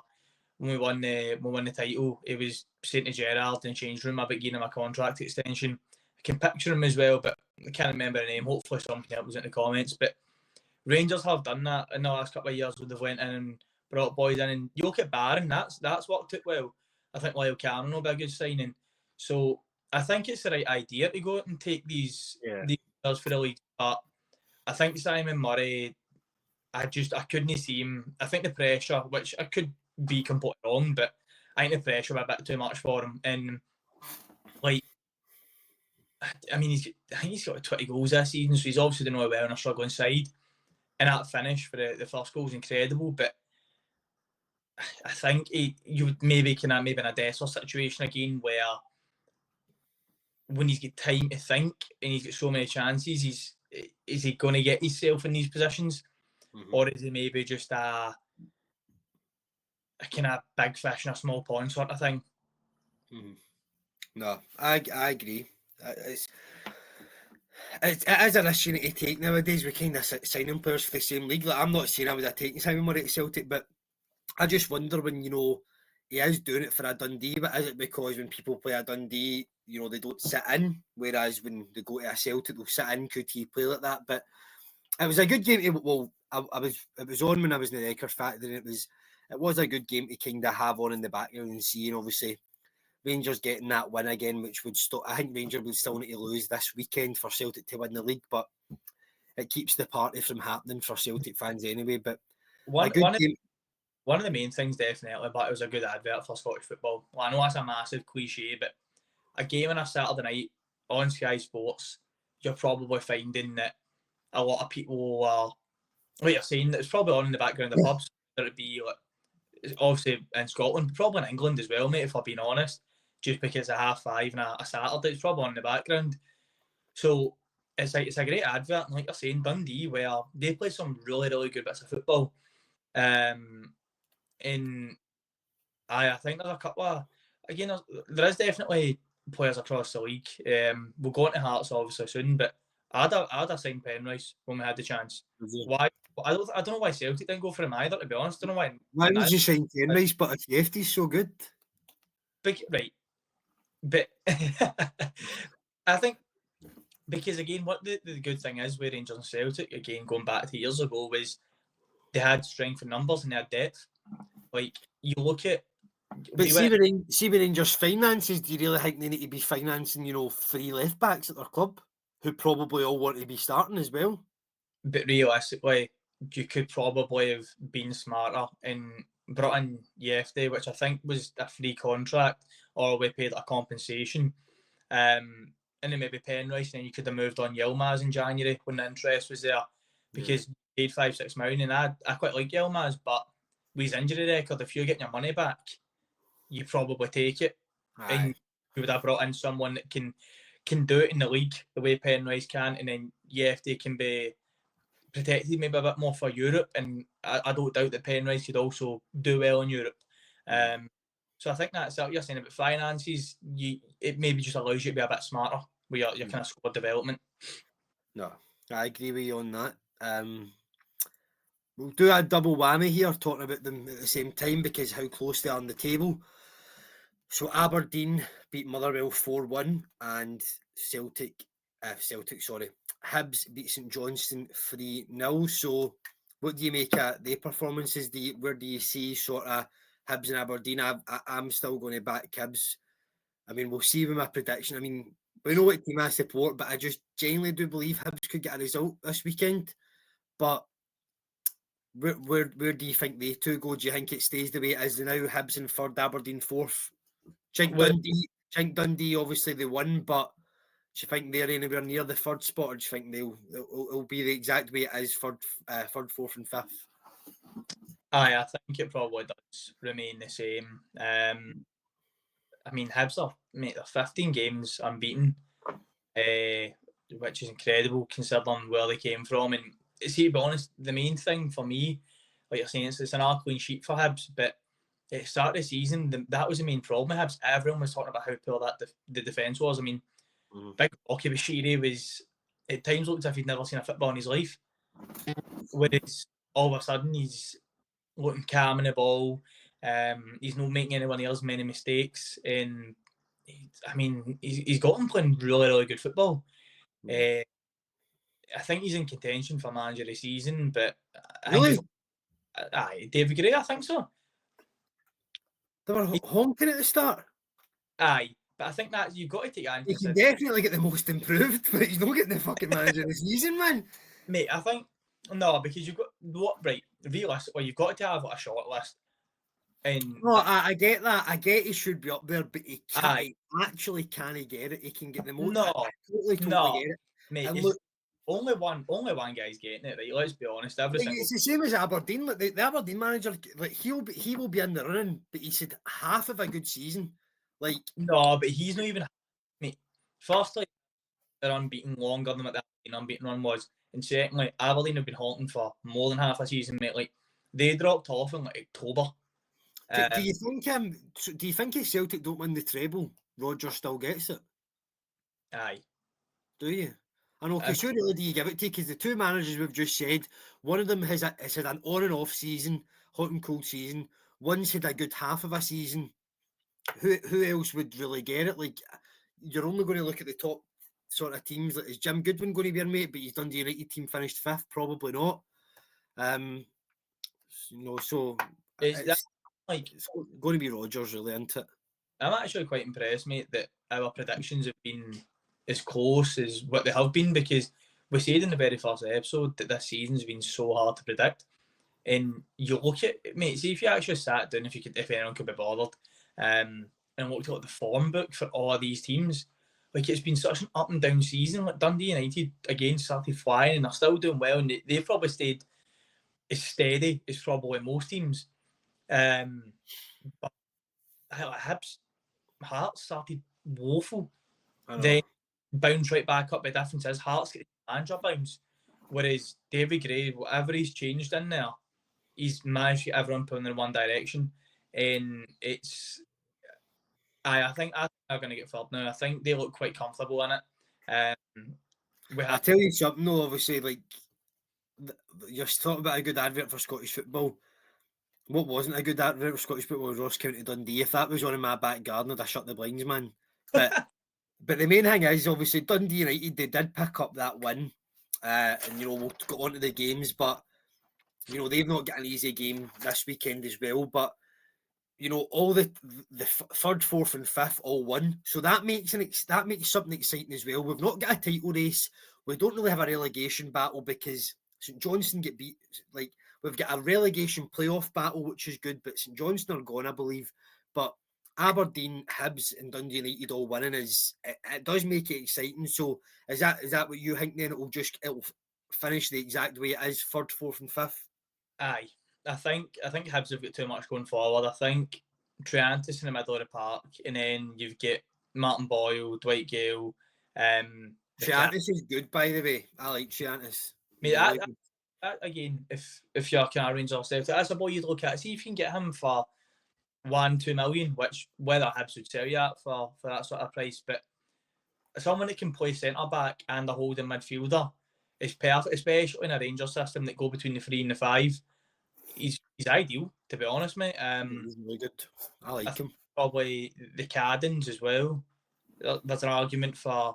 when we won the title, he was saying to Gerrard in the change room about getting him a contract extension. I can picture him as well, but I can't remember the name. Hopefully somebody else was in the comments. But Rangers have done that in the last couple of years where they've went in and brought boys in. And you look at Barron, that's worked out well. I think Lyle Cameron will be a good signing. So I think it's the right idea to go out and take these players for the league. But I think Simon Murray, I couldn't see him. I think the pressure, which I could be completely wrong, but I think the pressure was a bit too much for him. And like, I mean, I think he's got 20 goals this season, so he's obviously doing well on a struggling side. And that finish for the first goal is incredible, but I think you would maybe in a Dessler situation again, where when he's got time to think and he's got so many chances, is he going to get himself in these positions, or is he maybe just a kind of big fish in a small pond sort of thing? No, I agree. It is an issue to take nowadays. We kind of signing players for the same league. Like, I'm not saying I would have taken Simon Murray at Celtic, but I just wonder when, he is doing it for a Dundee, but is it because when people play a Dundee, you know, they don't sit in, whereas when they go to a Celtic, they'll sit in? Could he play like that? But it was a good game. Well, it was on when I was in the Record Factory, and it was a good game to kind of have on in the background and seeing, obviously, Rangers getting that win again, which would stop. I think Rangers would still need to lose this weekend for Celtic to win the league, but it keeps the party from happening for Celtic fans anyway. But a good game. One of the main things, definitely, but it was a good advert for Scottish football. Well, I know that's a massive cliche, but a game on a Saturday night on Sky Sports, you're probably finding that a lot of people are, like you're saying, that it's probably on in the background of the pubs. Whether it be like, obviously in Scotland, probably in England as well, mate, if I'm being honest, just because of 5:30 and a Saturday, it's probably on in the background. So it's a great advert, and like you're saying, Dundee, where they play some really, really good bits of football. In I think there's a couple of, again, there is definitely players across the league. We'll go into Hearts obviously soon, but I'd have signed Penrice when we had the chance. Why? I don't know why Celtic didn't go for him either, to be honest. I don't know why. Why would you sign Penrice, but if Lefty's so good? Right. But I think, because again, what the good thing is with Rangers and Celtic, again, going back to years ago, was they had strength in numbers and they had depth. Like, you look at, but see with Rangers' finances, do you really think they need to be financing, 3 left backs at their club who probably all want to be starting as well? But realistically, you could probably have been smarter and brought in Yefty, which I think was a free contract, or we paid a compensation. And then maybe Penrice, and then you could have moved on Yilmaz in January when the interest was there, because you paid 5-6 million, and I quite like Yilmaz, but with his injury record, if you're getting your money back, you probably take it. Aye. And you would have brought in someone that can do it in the league the way Penrice can, and then Yefty can be protected maybe a bit more for Europe, and I don't doubt that Penrice could also do well in Europe. So I think that's what you're saying about finances. It maybe just allows you to be a bit smarter with your kind of squad development. No, I agree with you on that. We'll do a double whammy here, talking about them at the same time, because how close they are on the table. So Aberdeen beat Motherwell 4-1, and Hibs beat St Johnstone 3-0. So what do you make of their performances? Where do you see sort of Hibs and Aberdeen? I'm still going to back Hibs. I mean, we'll see with my prediction. I mean, we know what team I support, but I just genuinely do believe Hibs could get a result this weekend. But where do you think they two go? Do you think it stays the way it is now? Hibs in third, Aberdeen fourth. Dundee, obviously they won, but do you think they're anywhere near the third spot, or do you think it'll be the exact way it is third, fourth, and fifth? I think it probably does remain the same. I mean, Hibs are, mate, they're 15 games unbeaten, which is incredible considering where they came from. And see, to be honest, the main thing for me, like you're saying, it's an clean sheet for Hibs, but at the start of the season, that was the main problem with Hibs. Everyone was talking about how poor the defence was. I mean, Big Rocky Bashiri was, at times, looked as if he'd never seen a football in his life. Whereas all of a sudden, he's looking calm in the ball. He's not making anyone else many mistakes. And he's got him playing really, really good football. I think he's in contention for manager of the season, but really? David Gray, I think so. They were honking at the start. Aye, but I think that you've got to take that. He can definitely get the most improved, but he's not getting the fucking manager of the season, man. Mate, I think no, because you've got realistically, you've got to have a short list. And no, I get that. I get he should be up there, but he actually can't get it. He can get the most. No, I totally get it. Mate, look, only one guy's getting it, right? Let's be honest. It's the same as Aberdeen. Like the Aberdeen manager, like he will be in the running, but he said half of a good season. Like no, but he's not even. Mate, firstly, they're unbeaten longer than what the unbeaten run was, and secondly, Aberdeen have been halting for more than half a season, mate. Like they dropped off in like October. Do you think if Celtic don't win the treble, Rodgers still gets it? Aye. Do you? I know, because who really do you give it to? Because the two managers we've just said, one of them has had an on and off season, hot and cold season. once had a good half of a season, who else would really get it? Like, you're only going to look at the top sort of teams. Like, is Jim Goodwin going to be your mate? But his Dundee United team finished 5th, probably not. So it's going to be Rodgers, really, isn't it? I'm actually quite impressed, mate, that our predictions have been as close as what they have been, because we said in the very first episode that this season's been so hard to predict. And you look at, mate, see if you actually sat down, if anyone could be bothered, and looked at the form book for all of these teams, like, it's been such an up and down season. Like, Dundee United again started flying and they're still doing well, and they've probably stayed as steady as probably most teams. But Hibs, Hearts started woeful. Then bounce right back up. The difference is Hearts get the manager bounce, whereas David Gray, whatever he's changed in there, he's managed to get everyone pulling in one direction, and it's. I think they're going to get third now. I think they look quite comfortable in it. I tell you something though, obviously, like, you're talking about a good advert for Scottish football. What wasn't a good advert for Scottish football was Ross County Dundee. If that was on in my back garden, I'd have shut the blinds, man. But the main thing is, obviously, Dundee United, they did pick up that win, and we'll go on to the games, but they've not got an easy game this weekend as well. But all the 3rd, 4th, and 5th all won, so that makes something exciting as well. We've not got a title race. We don't really have a relegation battle because St Johnstone get beat. Like, we've got a relegation playoff battle, which is good, but St Johnstone are gone, I believe. But Aberdeen, Hibs, and Dundee United all winning it does make it exciting. So is that what you think? Then it'll finish the exact way it is, 3rd, 4th, and 5th. Aye, I think Hibs have got too much going forward. I think Triantis in the middle of the park, and then you've got Martin Boyle, Dwight Gale. Triantis is good, by the way. I like Triantis. Mate, that, again, if you're kind of Rangers Celtic, that's a boy you'd look at. See if you can get him for 1-2 million, which whether Hibs would sell you at for that sort of price. But someone that can play centre back and a holding midfielder is perfect, especially in a Rangers system that go between the 3 and the 5. He's ideal, to be honest, mate. He's really good. I like him. Probably the Caddens as well. There's an argument for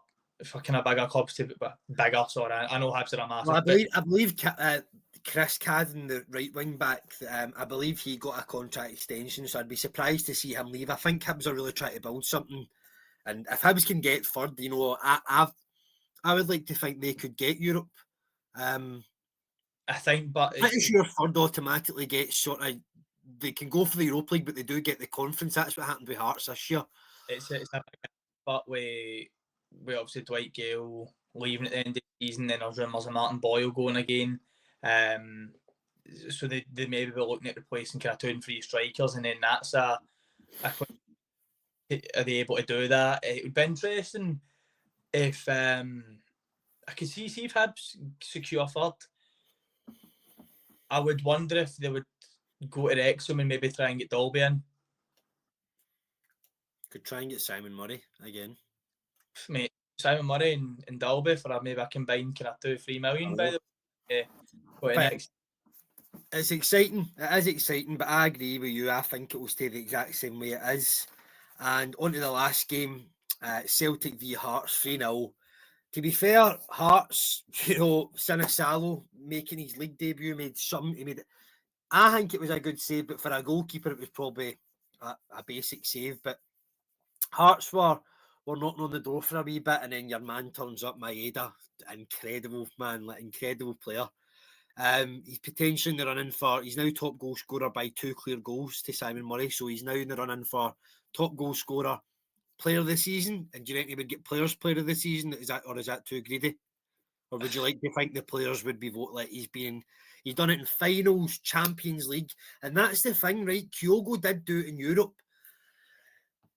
kind of bigger clubs to be bigger. Sorry, I know Hibs are a massive. Well, I believe Chris Cadden, the right wing back, I believe he got a contract extension, so I'd be surprised to see him leave. I think Hibs are really trying to build something, and if Hibs can get 3rd, I would like to think they could get Europe. I think, but I'm pretty sure 3rd automatically gets sort of. They can go for the Europa League, but they do get the conference. That's what happened with Hearts this year. It's a but we obviously Dwight Gale leaving at the end of the season, then there's rumours of Martin Boyle going again. So they maybe be looking at replacing kind of 2 and 3 strikers, and then that's are they able to do that? It would be interesting if I could see if Hibs secure 3rd. I would wonder if they would go to Wrexham and maybe try and get Dalby in. Could try and get Simon Murray again. Mate, Simon Murray and Dalby for maybe a combined kind of 2-3 million by the way. It's exciting. It is exciting, but I agree with you. I think it will stay the exact same way it is. And on to the last game, Celtic v Hearts 3-0. To be fair, Hearts, Sinisalo making his league debut I think it was a good save, but for a goalkeeper, it was probably a basic save. But Hearts were knocking on the door for a wee bit, and then your man turns up, Maeda. Incredible, man, incredible player. He's potentially in the running for, he's now top goal scorer by 2 clear goals to Simon Murray, so he's now in the running for top goal scorer, player of the season. And do you think he would get players player of the season? Is that too greedy? Or would you like to think the players would be voted like he's done it in finals, Champions League, and that's the thing, right? Kyogo did do it in Europe,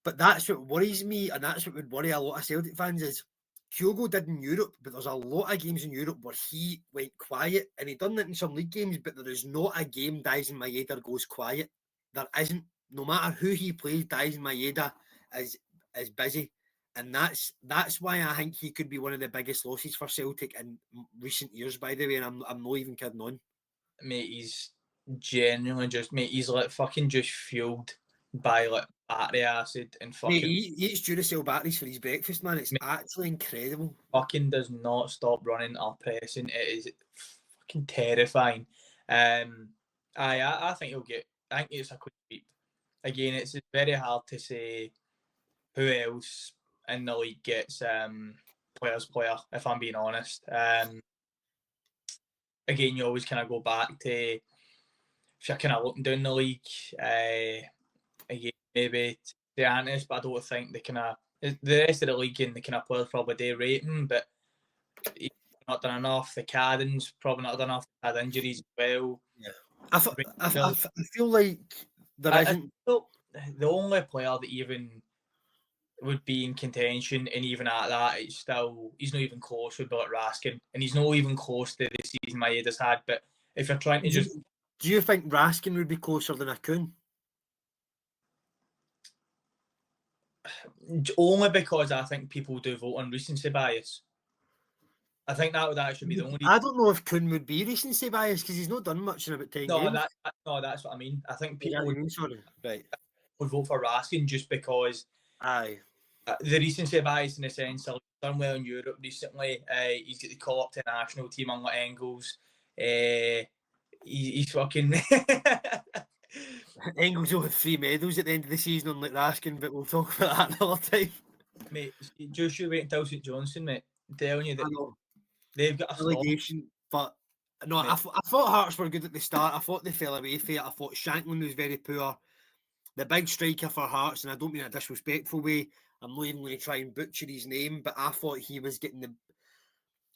but that's what worries me, and that's what would worry a lot of Celtic fans is Kyogo did in Europe, but there's a lot of games in Europe where he went quiet, and he done that in some league games, but there is not a game Daisen Maeda goes quiet. There isn't. No matter who he plays, Daisen Maeda is busy. And that's why I think he could be one of the biggest losses for Celtic in recent years, by the way, and I'm not even kidding on. Mate, genuinely just, mate, he's like fucking just fueled by like battery acid and Mate, fucking he eats Duracell batteries for his breakfast, man. It's actually incredible. fucking does not stop running or pressing. It is fucking terrifying. I think he'll get. I think it's a quick sweep. Again, it's very hard to say who else in the league gets player's player. If I'm being honest, again, you always kind of go back to if you're kind of looking down the league. Again, maybe to honest, but I don't think they kind of the rest of the league and the kind of players probably do rate him, but he's not done enough. The Caden's probably not done enough. Had injuries as well. Yeah, I feel like there isn't. The only player that even would be in contention, and even at that, it's still he's not even close with Billet Raskin, and he's not even close to the season Maeda's had. But if you're trying to just, do you think Raskin would be closer than Akun? only because I think people do vote on recency bias. I think that would actually be the only. I don't know if Kun would be recency bias because he's not done much in about 10 games. That's what I mean. I think people right. would vote for Raskin just because Aye. The recency bias in the sense of done well in Europe recently. He's got the call up to the national team unlike Engels. He's fucking. Engels will have 3 medals at the end of the season, unlike Raskin, but we'll talk about that another time. Mate, just you wait until St Johnstone, mate. I'm telling you that they've got a relegation. But no, I thought Hearts were good at the start. I thought they fell away from it. I thought Shanklin was very poor. The big striker for Hearts, and I don't mean a disrespectful way. I'm not even going to try and butcher his name, but I thought he was getting the.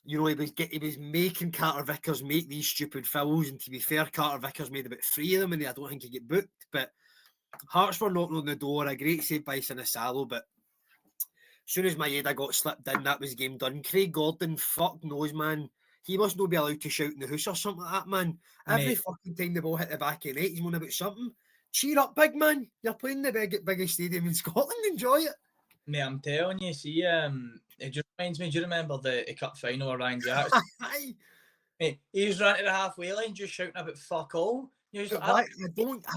He was making Carter Vickers make these stupid fouls, and to be fair, Carter Vickers made about 3 of them, and I don't think he get booked. But Hearts were knocking on the door. A great save by Sinisalo, but as soon as Maeda got slipped in, that was game done. Craig Gordon, fuck knows, man. He must not be allowed to shout in the house or something like that, man. Every fucking time the ball hit the back of the net, he's moaning about something. Cheer up, big man. You're playing the biggest stadium in Scotland. Enjoy it. Mate, I'm telling you, see, it just reminds me, do you remember the cup final of Ryan Jacks? Mate, he was running to the halfway line just shouting about fuck all. I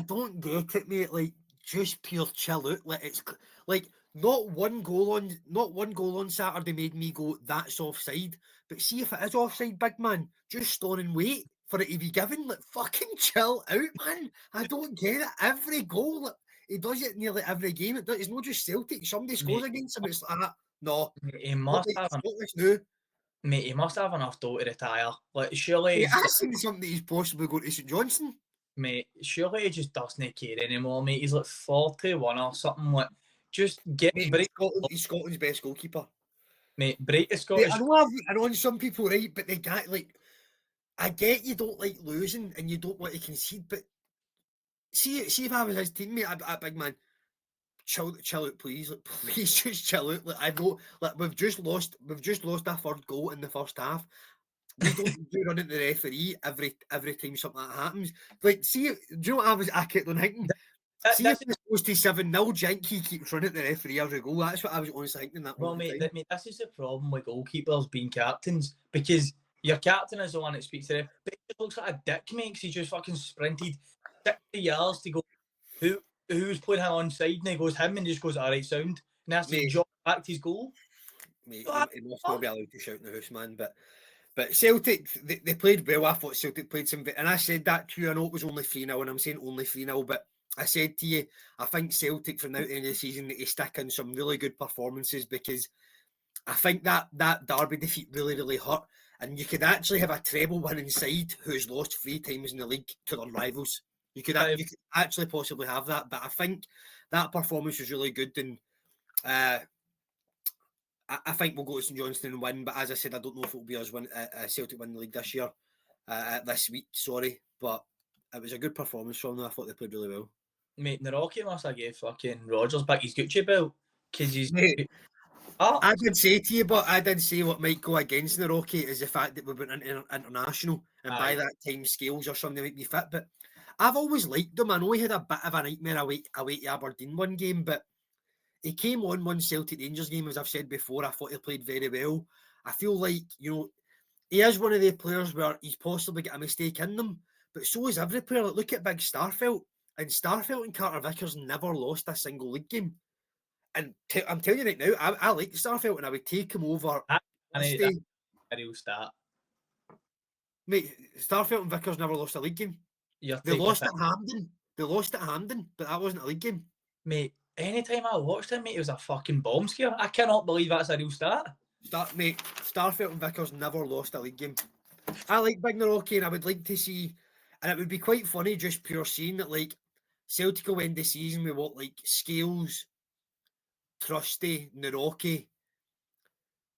don't get it, mate. Like, just pure chill out. Like, it's like not one goal on Saturday made me go, that's offside. But see if it is offside, big man, just stand and wait for it to be given. Like, fucking chill out, man. I don't get it. Every goal, like, he does it nearly every game. It's not just Celtic. Somebody scores against him. It's like, no. He must have enough dough to retire. Like, surely. I seen something that he's possibly going to St Johnstone. Mate, surely he just doesn't care anymore, mate. He's like 41 or something. Like, just get. He's Scotland's best goalkeeper. Mate, break the Scottish. I know some people, right, but they can't, like, I get you don't like losing and you don't want to concede, but see if I was his teammate, a big man, chill out, please. Like, please just chill out. Like, I know, like, we've just lost our third goal in the first half. We don't do running to the referee every time something like that happens. Like, see, do you know what I kept on thinking? See if it's supposed to 7-0, Jenky keeps running to the referee every goal. That's what I was honestly thinking. Mate, this is the problem with goalkeepers being captains, because your captain is the one that speaks to them. But he looks like a dick, mate, because he just fucking sprinted 60 yards to go. Who's playing him onside? And he goes him and just goes, all right, sound. And that's to jog back to his goal. Mate, he must not be allowed to shout in the house, man. But Celtic, they played well. I thought Celtic played some, and I said that to you. I know it was only 3-0, and I'm saying only 3-0, but I said to you, I think Celtic from now to the end of the season need to stick in some really good performances, because I think that Derby defeat really, really hurt, and you could actually have a treble winning side who's lost 3 times in the league to their rivals. You could actually possibly have that, but I think that performance was really good, and I think we'll go to St Johnstone and win, but as I said, I don't know if it'll be us Celtic win the league this year, this week, sorry, but it was a good performance from them. I thought they played really well. Mate, Naroki must have gave fucking Rodgers back his Gucci belt, because he's... I did say to you, but I did say what might go against Naroki is the fact that we went international, and by that time Scales or something might be fit, but I've always liked him. I know he had a bit of a nightmare away to Aberdeen one game, but he came on one Celtic Rangers game, as I've said before. I thought he played very well. I feel like, he is one of the players where he's possibly got a mistake in them, but so is every player. Like, look at Big Starfelt. And Starfelt and Carter Vickers never lost a single league game. And I'm telling you right now, I like Starfelt and I would take him over. That's a real stat. Mate, Starfelt and Vickers never lost a league game. They lost at Hampden. They lost at Hampden, but that wasn't a league game. Mate, anytime I watched him, mate, it was a fucking bomb scare. I cannot believe that's a real stat. Mate, Starfelt and Vickers never lost a league game. I like Big Naroki and I would like to see, and it would be quite funny just pure seeing that, like, Celtic will end the season with what, like, Scales, Trusty, Naroki.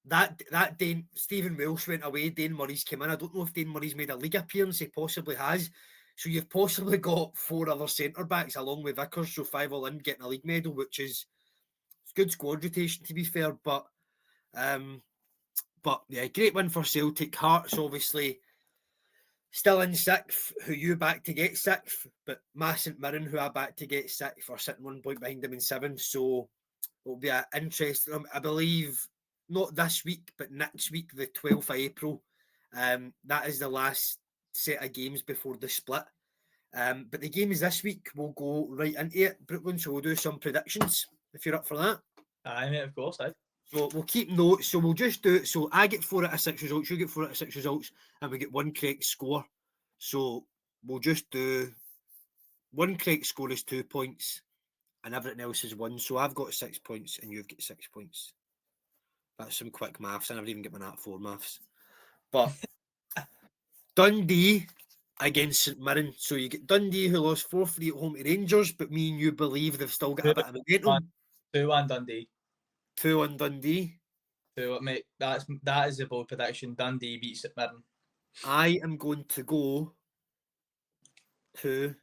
That Dane, Stephen Welsh went away, Dane Murray's came in. I don't know if Dane Murray's made a league appearance, he possibly has. So you've possibly got 4 other centre-backs along with Vickers, so 5 all in getting a league medal, which is good squad rotation to be fair, but yeah, great win for Celtic. Hearts obviously still in 6th, who you back to get 6th, but Mass St Mirren, who I back to get 6th, are sitting 1 point behind them in 7th, so it'll be an interesting, I believe, not this week, but next week, the 12th of April. That is the last set of games before the split. But the game is this week. We'll go right into it, Brooklyn, so we'll do some predictions, if you're up for that. Aye, mate, of course, aye. So we'll keep notes. So we'll just do it. So I get 4 out of 6 results, you get 4 out of 6 results, and we get 1 correct score. So we'll just do 1 correct score is 2 points, and everything else is 1. So I've got 6 points, and you've got 6 points. That's some quick maths. I never even get my Nat 4 maths. But Dundee against St Mirren. So you get Dundee, who lost 4-3 at home to Rangers, but me and you believe they've still got a bit of momentum. 2-1 Dundee. 2-1 Dundee. 2-1, mate. That is a bold prediction. Dundee beats St Mirren. I am going to go 2-2.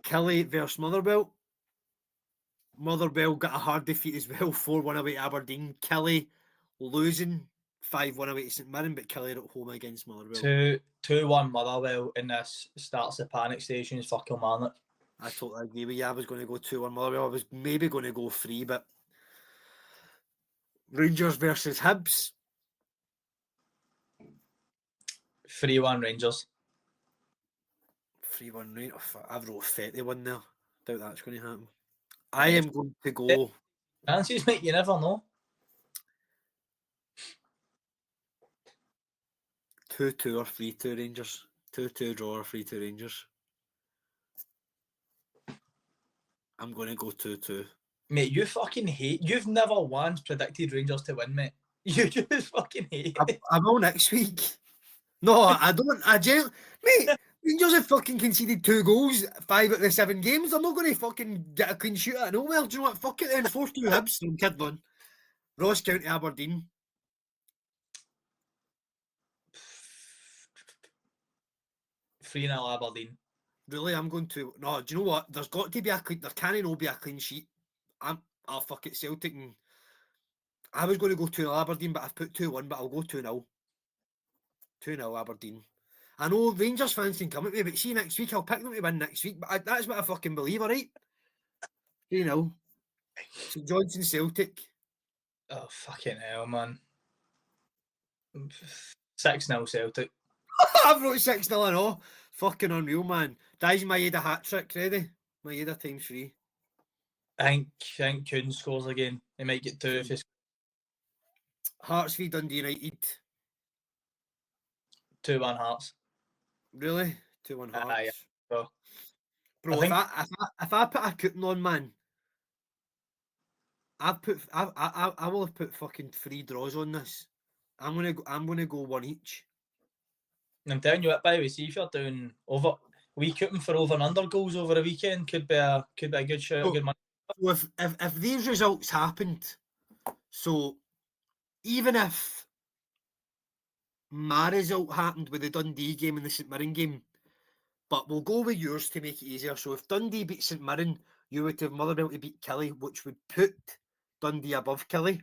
Kelly versus Motherwell. Motherwell got a hard defeat as well, 4-1 away to Aberdeen. Kelly losing 5-1 away to St Mirren, but Kelly at home against Motherwell. 2-1 Motherwell, and this starts the panic stations for Kilmarnock. I totally agree with you. I was going to go 2-1 Motherwell. I was maybe going to go 3, but Rangers versus Hibs. 3-1 Rangers. 3-1 Rangers. I've wrote 30-1 there. Doubt that's going to happen. I am going to go. Chances, mate, you never know. 2-2 or 3-2 Rangers. 2-2 draw or 3-2 Rangers. I'm going to go 2-2. Mate, you fucking hate. You've never once predicted Rangers to win, mate. You just fucking hate it. I will next week. No, I don't. Mate, Rangers have fucking conceded 2 goals, 5 out of the 7 games. I'm not going to fucking get a clean sheet out of nowhere. Do you know what? Fuck it then. 4-2 Hibs. I'm kidding. Ross County Aberdeen. 3-0 Aberdeen. Really, I'm going to. No, do you know what? There's got to be a clean. There can't be a clean sheet. I'll fuck it. Celtic. And I was going to go 2-0 Aberdeen, but I've put 2-1. But I'll go 2-0. 2-0 Aberdeen. I know Rangers fans can come at me, but see next week I'll pick them to win next week. But that's what I fucking believe, alright? 3-0. St Johnstone Celtic. Oh fucking hell, man. 6-0 Celtic. I've wrote 6-0 and all. Fucking unreal, man. Dies Maeda hat trick, ready? Maeda times 3. I think Kuhn scores again. He might get 2 if he's Hearts v Dundee United. 2-1 Hearts. Really? 2-1 Hearts. Aye, so, bro, if I put a coupon on, man, I will have put fucking 3 draws on this. I'm gonna go 1 each. I'm telling you what, by the way, see if you're doing over, we coupon for over and under goals over a weekend could be a good shout. So, good money. So if these results happened, so even if my result happened with the Dundee game and the St Mirren game, but we'll go with yours to make it easier. So if Dundee beat St Mirren, you would have Motherwell to beat Killie, which would put Dundee above Killie.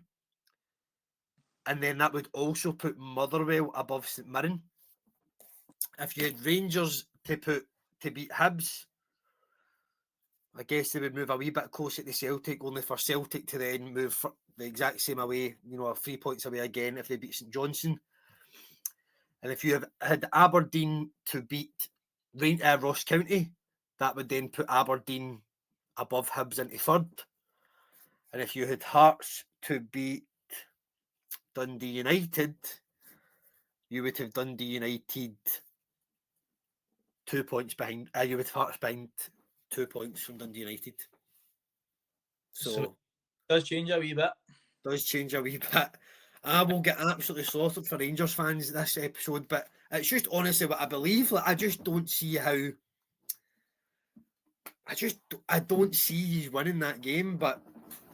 And then that would also put Motherwell above St Mirren. If you had Rangers to beat Hibs, I guess they would move a wee bit closer to Celtic, only for Celtic to then move the exact same away, 3 points away again if they beat St Johnstone. And if you have had Aberdeen to beat Ross County, that would then put Aberdeen above Hibs into third. And if you had Hearts to beat Dundee United, you would have Dundee United 2 points behind. You would have Hearts behind 2 points from Dundee United. So it does change a wee bit. Does change a wee bit. I will get absolutely slaughtered for Rangers fans this episode, but it's just honestly what I believe. Like, I just don't see how. I don't see you winning that game, but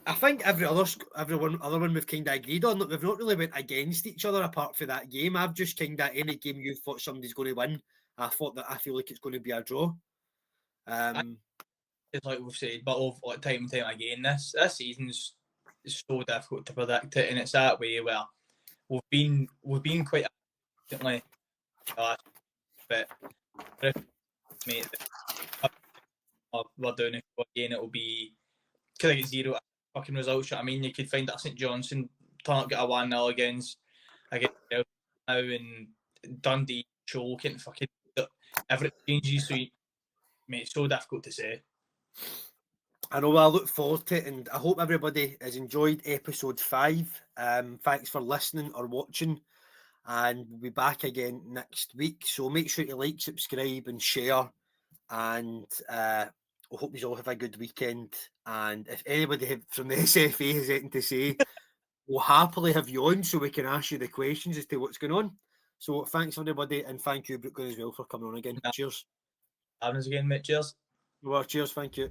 I think every other one we've kind of agreed on. Look, we've not really went against each other apart from that game. I've just kind of any game you thought somebody's going to win, I feel like it's going to be a draw. It's like we've said, but of like time and time again, this season's so difficult to predict it, and it's that way where we've been quite recently, but mate, we're doing it again. It'll be could I get 0 fucking results. I mean, you could find that St Johnstone turn up, get a 1-0 against now, and Dundee choking fucking everything changes. So, mate, it's so difficult to say. I know. I look forward to it, and I hope everybody has enjoyed episode 5. Thanks for listening or watching, and we'll be back again next week. So make sure to like, subscribe, and share. And I hope you all have a good weekend. And if anybody from the SFA has anything to say, we'll happily have you on so we can ask you the questions as to what's going on. So thanks everybody, and thank you, Brooklyn, as well, for coming on again. Cheers. Having us again, mate. Cheers. Well, cheers. Thank you.